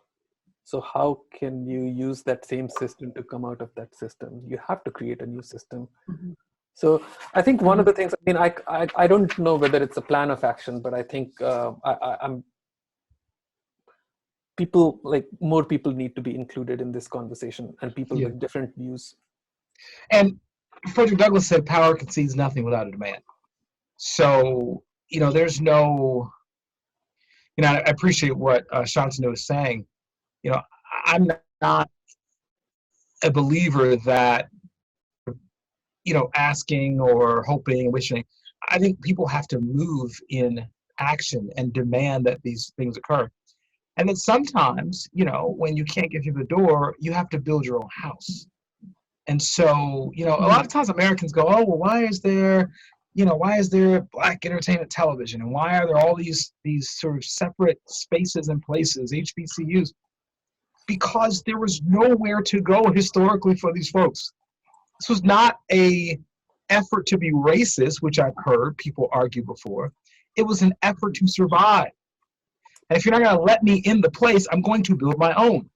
So how can you use that same system to come out of that system? You have to create a new system. Mm-hmm. So I think one of the things, I mean, I don't know whether it's a plan of action, but I think I'm people, like more people need to be included in this conversation, and people with different views. And Frederick Douglass said, power concedes nothing without a demand. So, there's no, I appreciate what Shantanu is saying. I'm not a believer that, asking or hoping and wishing. I think people have to move in action and demand that these things occur. And then sometimes, when you can't get through the door, you have to build your own house. And so, a lot of times Americans go, oh, well, why is there Black entertainment television? And why are there all these sort of separate spaces and places, HBCUs? Because there was nowhere to go historically for these folks. This was not a effort to be racist, which I've heard people argue before. It was an effort to survive. And if you're not going to let me in the place, I'm going to build my own.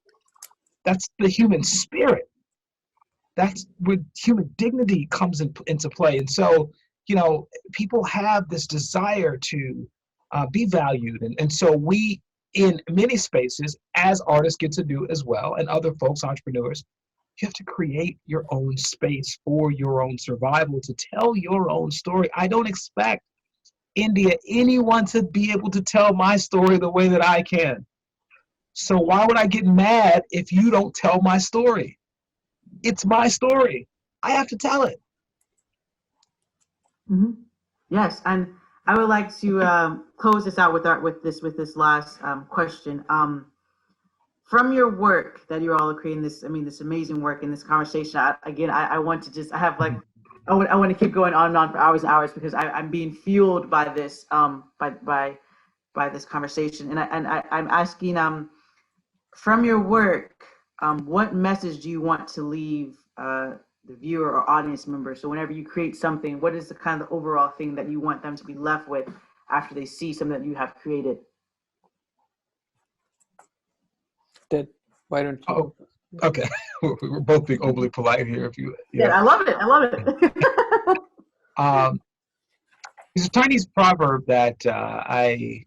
That's the human spirit. That's where human dignity comes into play. And so, people have this desire to be valued. And so we, in many spaces, as artists get to do as well, and other folks, entrepreneurs, you have to create your own space for your own survival, to tell your own story. I don't expect India, anyone to be able to tell my story the way that I can. So why would I get mad if you don't tell my story? It's my story. I have to tell it. Hmm. Yes, and I would like to close this out with this last question. From your work that you're all creating this, I mean, this amazing work in this conversation. I want to just, I have like, I want to keep going on and on for hours and hours because I'm being fueled by this, by this conversation. I'm asking, from your work, what message do you want to leave the viewer or audience member? So whenever you create something, what is the kind of overall thing that you want them to be left with after they see something that you have created? Ted, why don't you? Oh, okay. We're both being overly polite here. If you, Yeah, I love it. I love it. There's a Chinese proverb that I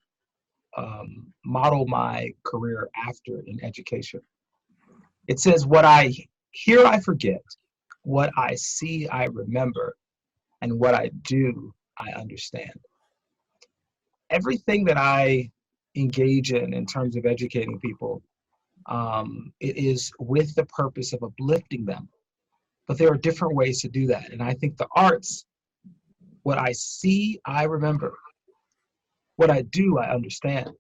model my career after in education. It says, "What I hear, I forget. What I see, I remember. And what I do, I understand." Everything that I engage in terms of educating people, it is with the purpose of uplifting them. But there are different ways to do that. And I think the arts, what I see, I remember. What I do, I understand.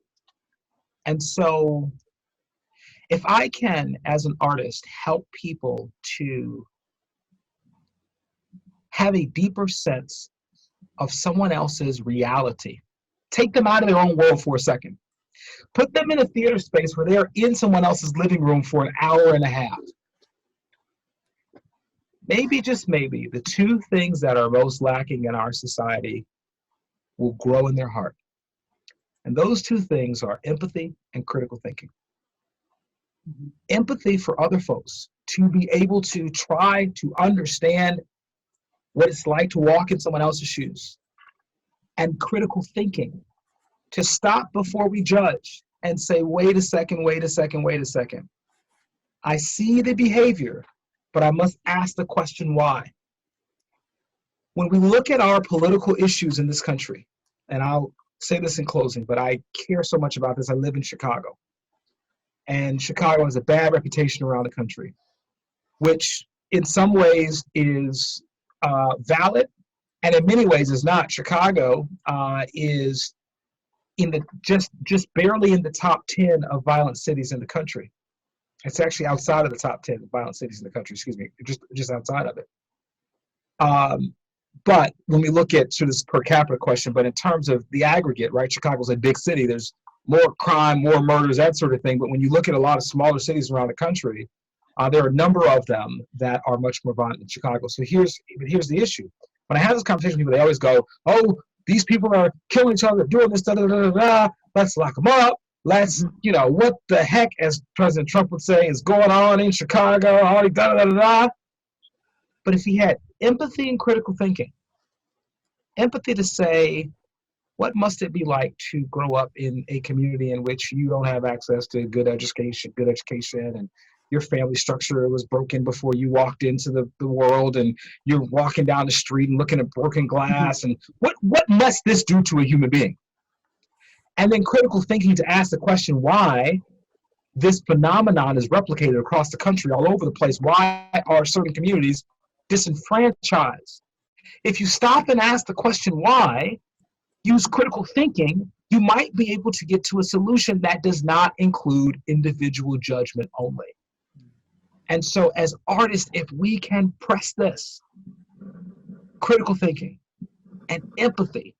And so if I can, as an artist, help people to have a deeper sense of someone else's reality, take them out of their own world for a second, put them in a theater space where they're in someone else's living room for an hour and a half. Maybe, just maybe, the two things that are most lacking in our society will grow in their heart. And those two things are empathy and critical thinking. Empathy for other folks, to be able to try to understand what it's like to walk in someone else's shoes. And critical thinking, to stop before we judge and say, wait a second, wait a second, wait a second. I see the behavior, but I must ask the question why. When we look at our political issues in this country, and I'll say this in closing, but I care so much about this. I live in Chicago. And Chicago has a bad reputation around the country, which in some ways is valid, and in many ways is not. Chicago is in the just barely in the top 10 of violent cities in the country. It's actually outside of the top 10 of violent cities in the country. Excuse me, just outside of it. But when we look at sort of this per capita question, but in terms of the aggregate, right? Chicago's a big city. There's more crime, more murders, that sort of thing. But when you look at a lot of smaller cities around the country, there are a number of them that are much more violent than Chicago. So here's the issue. When I have this conversation with people, they always go, "Oh, these people are killing each other, doing this, da da da da da. Let's lock them up. Let's, what the heck, as President Trump would say, is going on in Chicago? Da da da da." But if he had empathy and critical thinking, empathy to say, what must it be like to grow up in a community in which you don't have access to good education, and your family structure was broken before you walked into the world, and you're walking down the street and looking at broken glass, and what must this do to a human being? And then critical thinking to ask the question why this phenomenon is replicated across the country, all over the place. Why are certain communities disenfranchised? If you stop and ask the question why, use critical thinking, you might be able to get to a solution that does not include individual judgment only. And so as artists, if we can press this, critical thinking and empathy,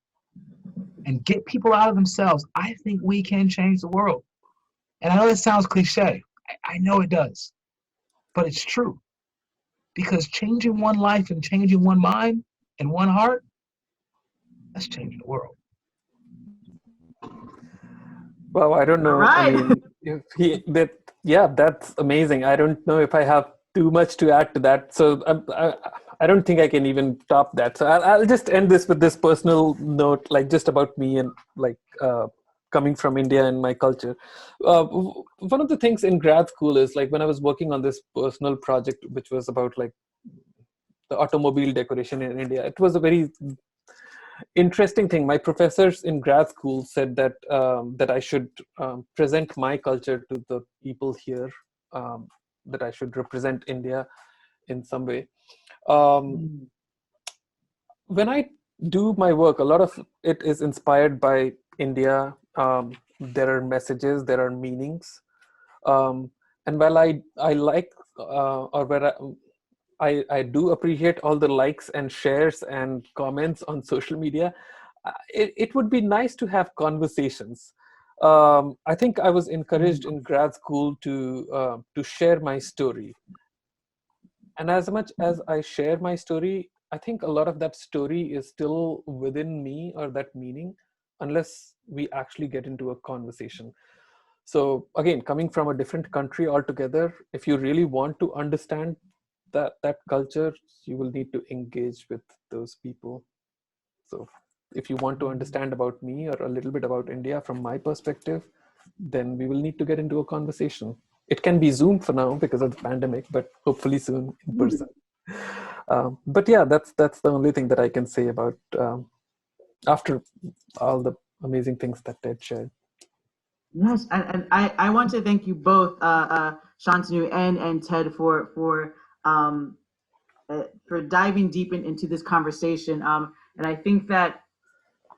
and get people out of themselves, I think we can change the world. And I know that sounds cliche. I know it does. But it's true. Because changing one life and changing one mind and one heart, that's changing the world. Well, I don't know. Right. I mean, that's amazing. I don't know if I have too much to add to that. So I don't think I can even top that. So I'll just end this with this personal note, like just about me and like coming from India and my culture. One of the things in grad school is like when I was working on this personal project, which was about like the automobile decoration in India. It was a very interesting thing. My professors in grad school said that that I should present my culture to the people here, that I should represent India in some way. Um, when I do my work, a lot of it is inspired by India. There are messages, there are meanings, and while I like or where I do appreciate all the likes and shares and comments on social media, it would be nice to have conversations. I think I was encouraged in grad school to share my story, and as much as I share my story, I think a lot of that story is still within me, or that meaning, unless we actually get into a conversation. So again, coming from a different country altogether, if you really want to understand that culture, you will need to engage with those people. So if you want to understand about me or a little bit about India from my perspective, then we will need to get into a conversation. It can be Zoom for now because of the pandemic, but hopefully soon in person. But yeah, that's the only thing that I can say about after all the amazing things that Ted shared. Yes, and I want to thank you both, Shantanu and Ted, for diving deep into this conversation. And I think that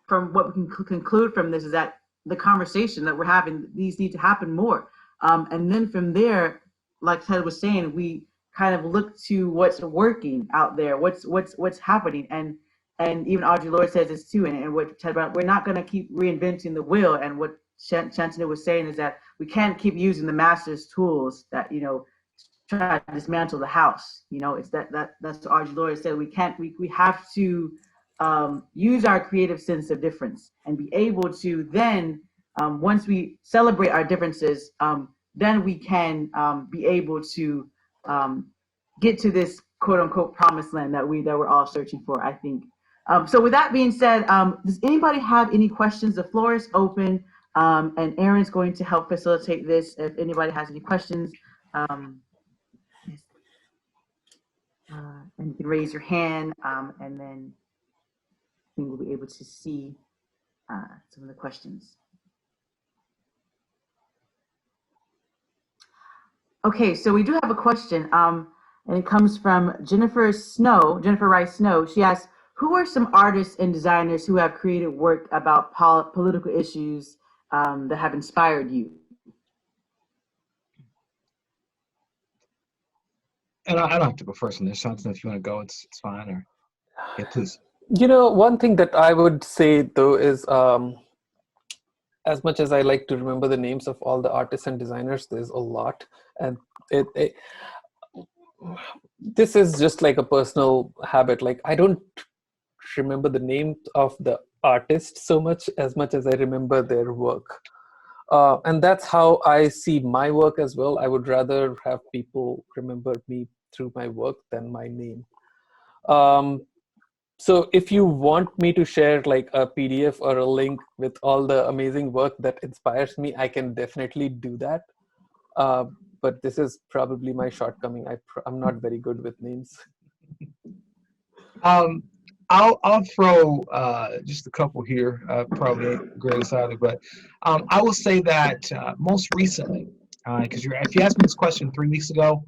from what we can conclude from this is that the conversation that we're having, these need to happen more. And then from there, like Ted was saying, we kind of look to what's working out there, what's happening, and even Audre Lorde says this too, and what Ted about, we're not going to keep reinventing the wheel. And what Shantanu was saying is that we can't keep using the master's tools that try to dismantle the house. It's that's what Audre Lorde said. We have to use our creative sense of difference and be able to then, once we celebrate our differences, then we can be able to get to this quote unquote promised land that we're all searching for, I think. So with that being said, does anybody have any questions? The floor is open, and Aaron's going to help facilitate this if anybody has any questions. And you can raise your hand, and then I think we'll be able to see some of the questions. Okay, so we do have a question, and it comes from Jennifer Rice Snow. She asks, who are some artists and designers who have created work about political issues that have inspired you? And I don't have to go first on this, Shantanu. If you want to go, it's fine. Or yeah, please. One thing that I would say though is, as much as I like to remember the names of all the artists and designers, there's a lot, and this is just like a personal habit. Like, I don't remember the names of the artists so much as I remember their work. And that's how I see my work as well. I would rather have people remember me through my work than my name. So if you want me to share like a PDF or a link with all the amazing work that inspires me, I can definitely do that. But this is probably my shortcoming. I'm not very good with names. I'll throw just a couple here. Probably ain't the greatest either, but I will say that most recently, because if you asked me this question 3 weeks ago,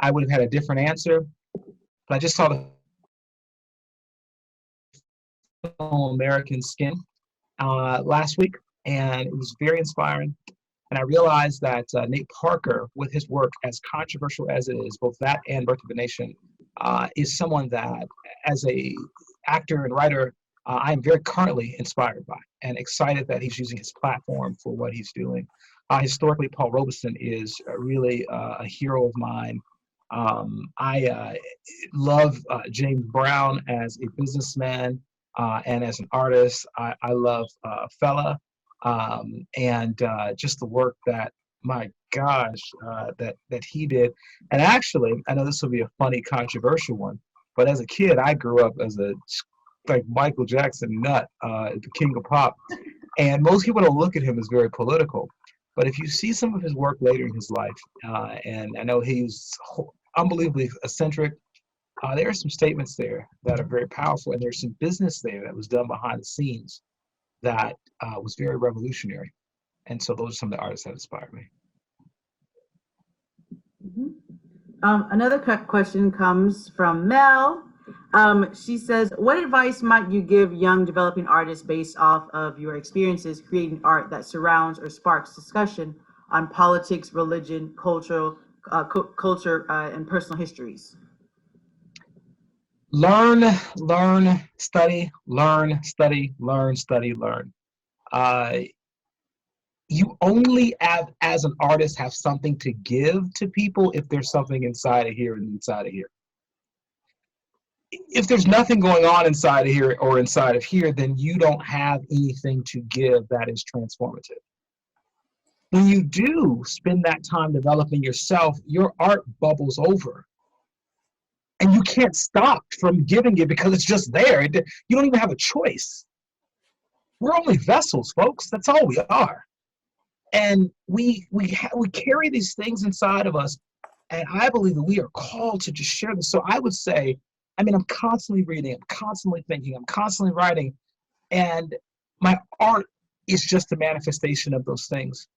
I would have had a different answer. But I just saw the film American Skin last week, and it was very inspiring. And I realized that Nate Parker, with his work, as controversial as it is, both that and Birth of a Nation, is someone that, as a actor and writer, I am very currently inspired by and excited that he's using his platform for what he's doing. Historically, Paul Robeson is really a hero of mine. I love James Brown as a businessman and as an artist. I love Fela. And just the work that, my gosh, that he did. And actually, I know this will be a funny, controversial one, but as a kid, I grew up as a like Michael Jackson nut, the king of pop. And most people don't look at him as very political. But if you see some of his work later in his life, and I know he's unbelievably eccentric, there are some statements there that are very powerful, and there's some business there that was done behind the scenes that was very revolutionary. And so those are some of the artists that inspired me. Another question comes from Mel. She says, what advice might you give young developing artists based off of your experiences creating art that surrounds or sparks discussion on politics, religion, culture, and personal histories? Learn, learn, study, learn, study, learn, study, learn. You only have, as an artist, have something to give to people if there's something inside of here and inside of here. If there's nothing going on inside of here or inside of here, then you don't have anything to give that is transformative. When you do spend that time developing yourself, your art bubbles over. And you can't stop from giving it because it's just there. You don't even have a choice. We're only vessels, folks. That's all we are. And we carry these things inside of us. And I believe that we are called to just share this. So I would say, I mean, I'm constantly reading, I'm constantly thinking, I'm constantly writing. And my art is just a manifestation of those things.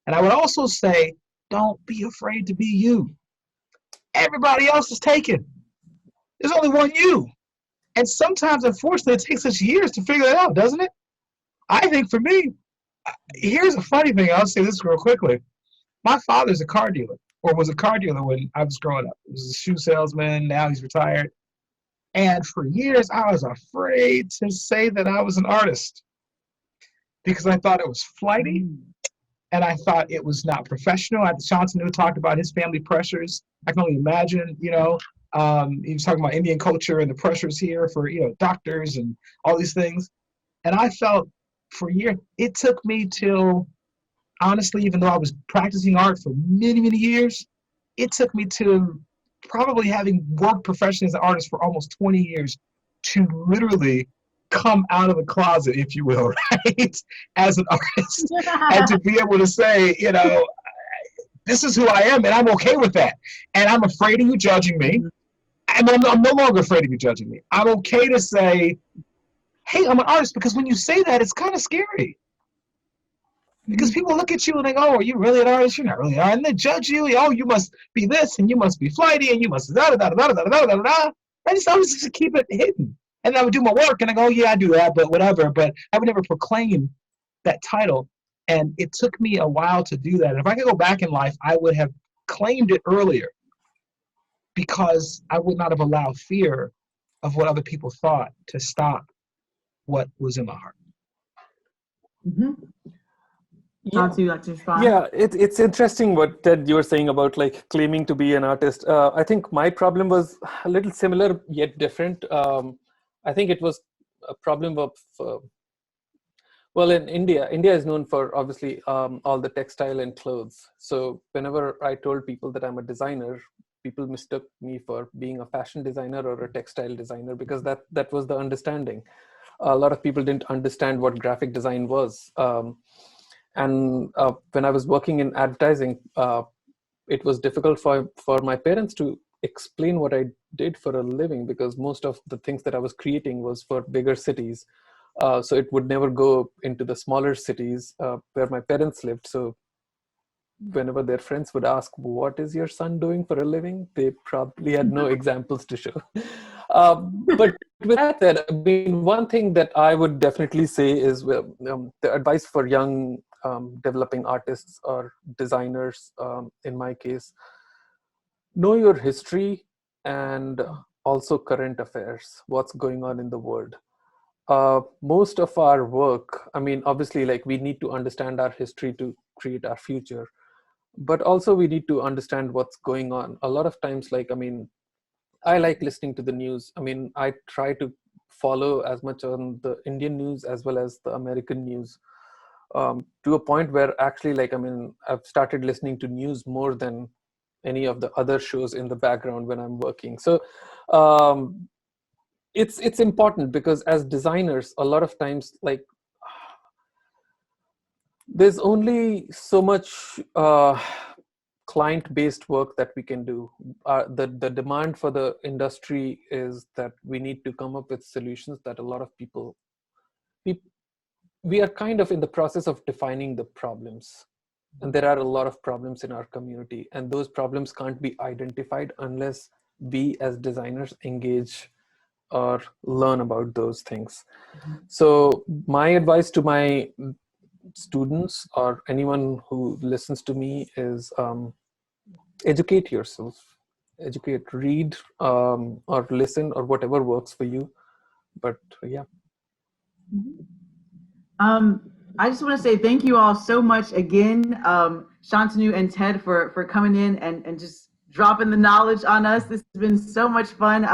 And I would also say, don't be afraid to be you. Everybody else is taken. There's only one you. And sometimes, unfortunately, it takes us years to figure that out, doesn't it? I think for me, here's a funny thing. I'll say this real quickly. My father's a car dealer, or was a car dealer when I was growing up. He was a shoe salesman. Now he's retired. And for years, I was afraid to say that I was an artist because I thought it was flighty. And I thought it was not professional. Shantanu talked about his family pressures. I can only imagine, he was talking about Indian culture and the pressures here for, doctors and all these things. And I felt for years, it took me till, honestly, even though I was practicing art for many, many years, it took me to probably having worked professionally as an artist for almost 20 years to literally come out of the closet, if you will, right, as an artist, and to be able to say, this is who I am, and I'm okay with that. And I'm afraid of you judging me. And I'm no longer afraid of you judging me. I'm okay to say, hey, I'm an artist, because when you say that, it's kind of scary. Because people look at you and they go, oh, are you really an artist? You're not really an artist. And they judge you. Oh, you must be this, and you must be flighty, and you must da-da-da-da-da-da-da-da-da. I just always just keep it hidden. And I would do my work, and I go, oh, yeah, I do that, but whatever. But I would never proclaim that title. And it took me a while to do that. And if I could go back in life, I would have claimed it earlier, because I would not have allowed fear of what other people thought to stop what was in my heart. Mm-hmm. Yeah, it's interesting what Ted, you were saying about like claiming to be an artist. I think my problem was a little similar yet different. I think it was a problem of, well, in India is known for obviously all the textile and clothes. So whenever I told people that I'm a designer, people mistook me for being a fashion designer or a textile designer, because that was the understanding. A lot of people didn't understand what graphic design was. And when I was working in advertising, it was difficult for my parents to explain what I did for a living, because most of the things that I was creating was for bigger cities. So it would never go into the smaller cities where my parents lived. So whenever their friends would ask, what is your son doing for a living? They probably had no examples to show. But with that said, I mean, one thing that I would definitely say is the advice for young developing artists or designers, in my case, know your history and also current affairs, what's going on in the world. Most of our work, I mean, obviously, like, we need to understand our history to create our future, but also we need to understand what's going on. A lot of times, like, I mean, I like listening to the news. I mean, I try to follow as much on the Indian news as well as the American news, to a point where actually, like, I mean, I've started listening to news more than any of the other shows in the background when I'm working. So it's important, because as designers, a lot of times, like, there's only so much client-based work that we can do. The demand for the industry is that we need to come up with solutions that a lot of people, we are kind of in the process of defining the problems. And there are a lot of problems in our community, and those problems can't be identified unless we as designers engage or learn about those things. So my advice to my students or anyone who listens to me is educate yourself, read or listen or whatever works for you. But yeah. I just want to say thank you all so much again, Shantanu and Ted, for coming in and just dropping the knowledge on us. This has been so much fun.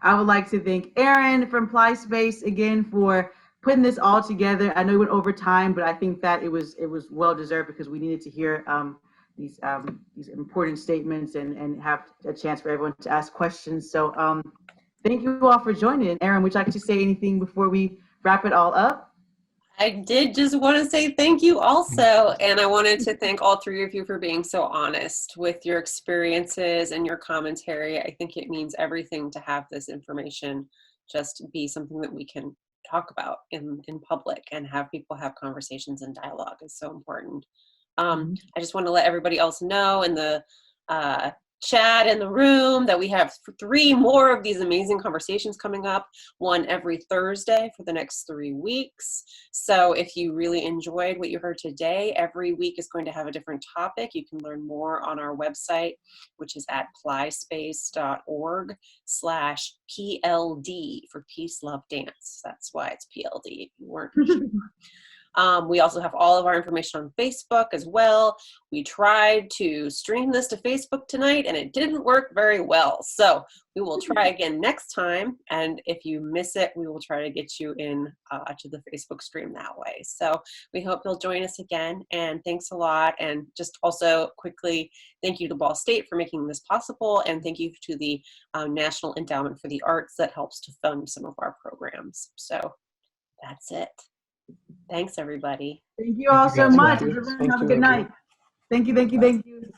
I would like to thank Aaron from PlySpace again for putting this all together. I know we went over time, but I think that it was well deserved because we needed to hear these important statements and have a chance for everyone to ask questions. So thank you all for joining. Aaron, would you like to say anything before we wrap it all up? I did just want to say thank you also. And I wanted to thank all three of you for being so honest with your experiences and your commentary. I think it means everything to have this information just be something that we can talk about in public, and have people have conversations and dialogue is so important. I just want to let everybody else know in the chat in the room that we have 3 more of these amazing conversations coming up, one every Thursday for the next 3 weeks. So if you really enjoyed what you heard today, every week is going to have a different topic. You can learn more on our website, which is at plyspace.org/PLD for Peace, Love, Dance. That's why it's PLD, if you weren't sure. We also have all of our information on Facebook as well. We tried to stream this to Facebook tonight and it didn't work very well. So we will try again next time. And if you miss it, we will try to get you in to the Facebook stream that way. So we hope you'll join us again. And thanks a lot. And just also quickly, thank you to Ball State for making this possible. And thank you to the National Endowment for the Arts that helps to fund some of our programs. So that's it. Thanks, everybody. Thank you all so guys. much. Thank you. Everyone Thank have a you, good everyone. night. Thank you, thank you, thank you.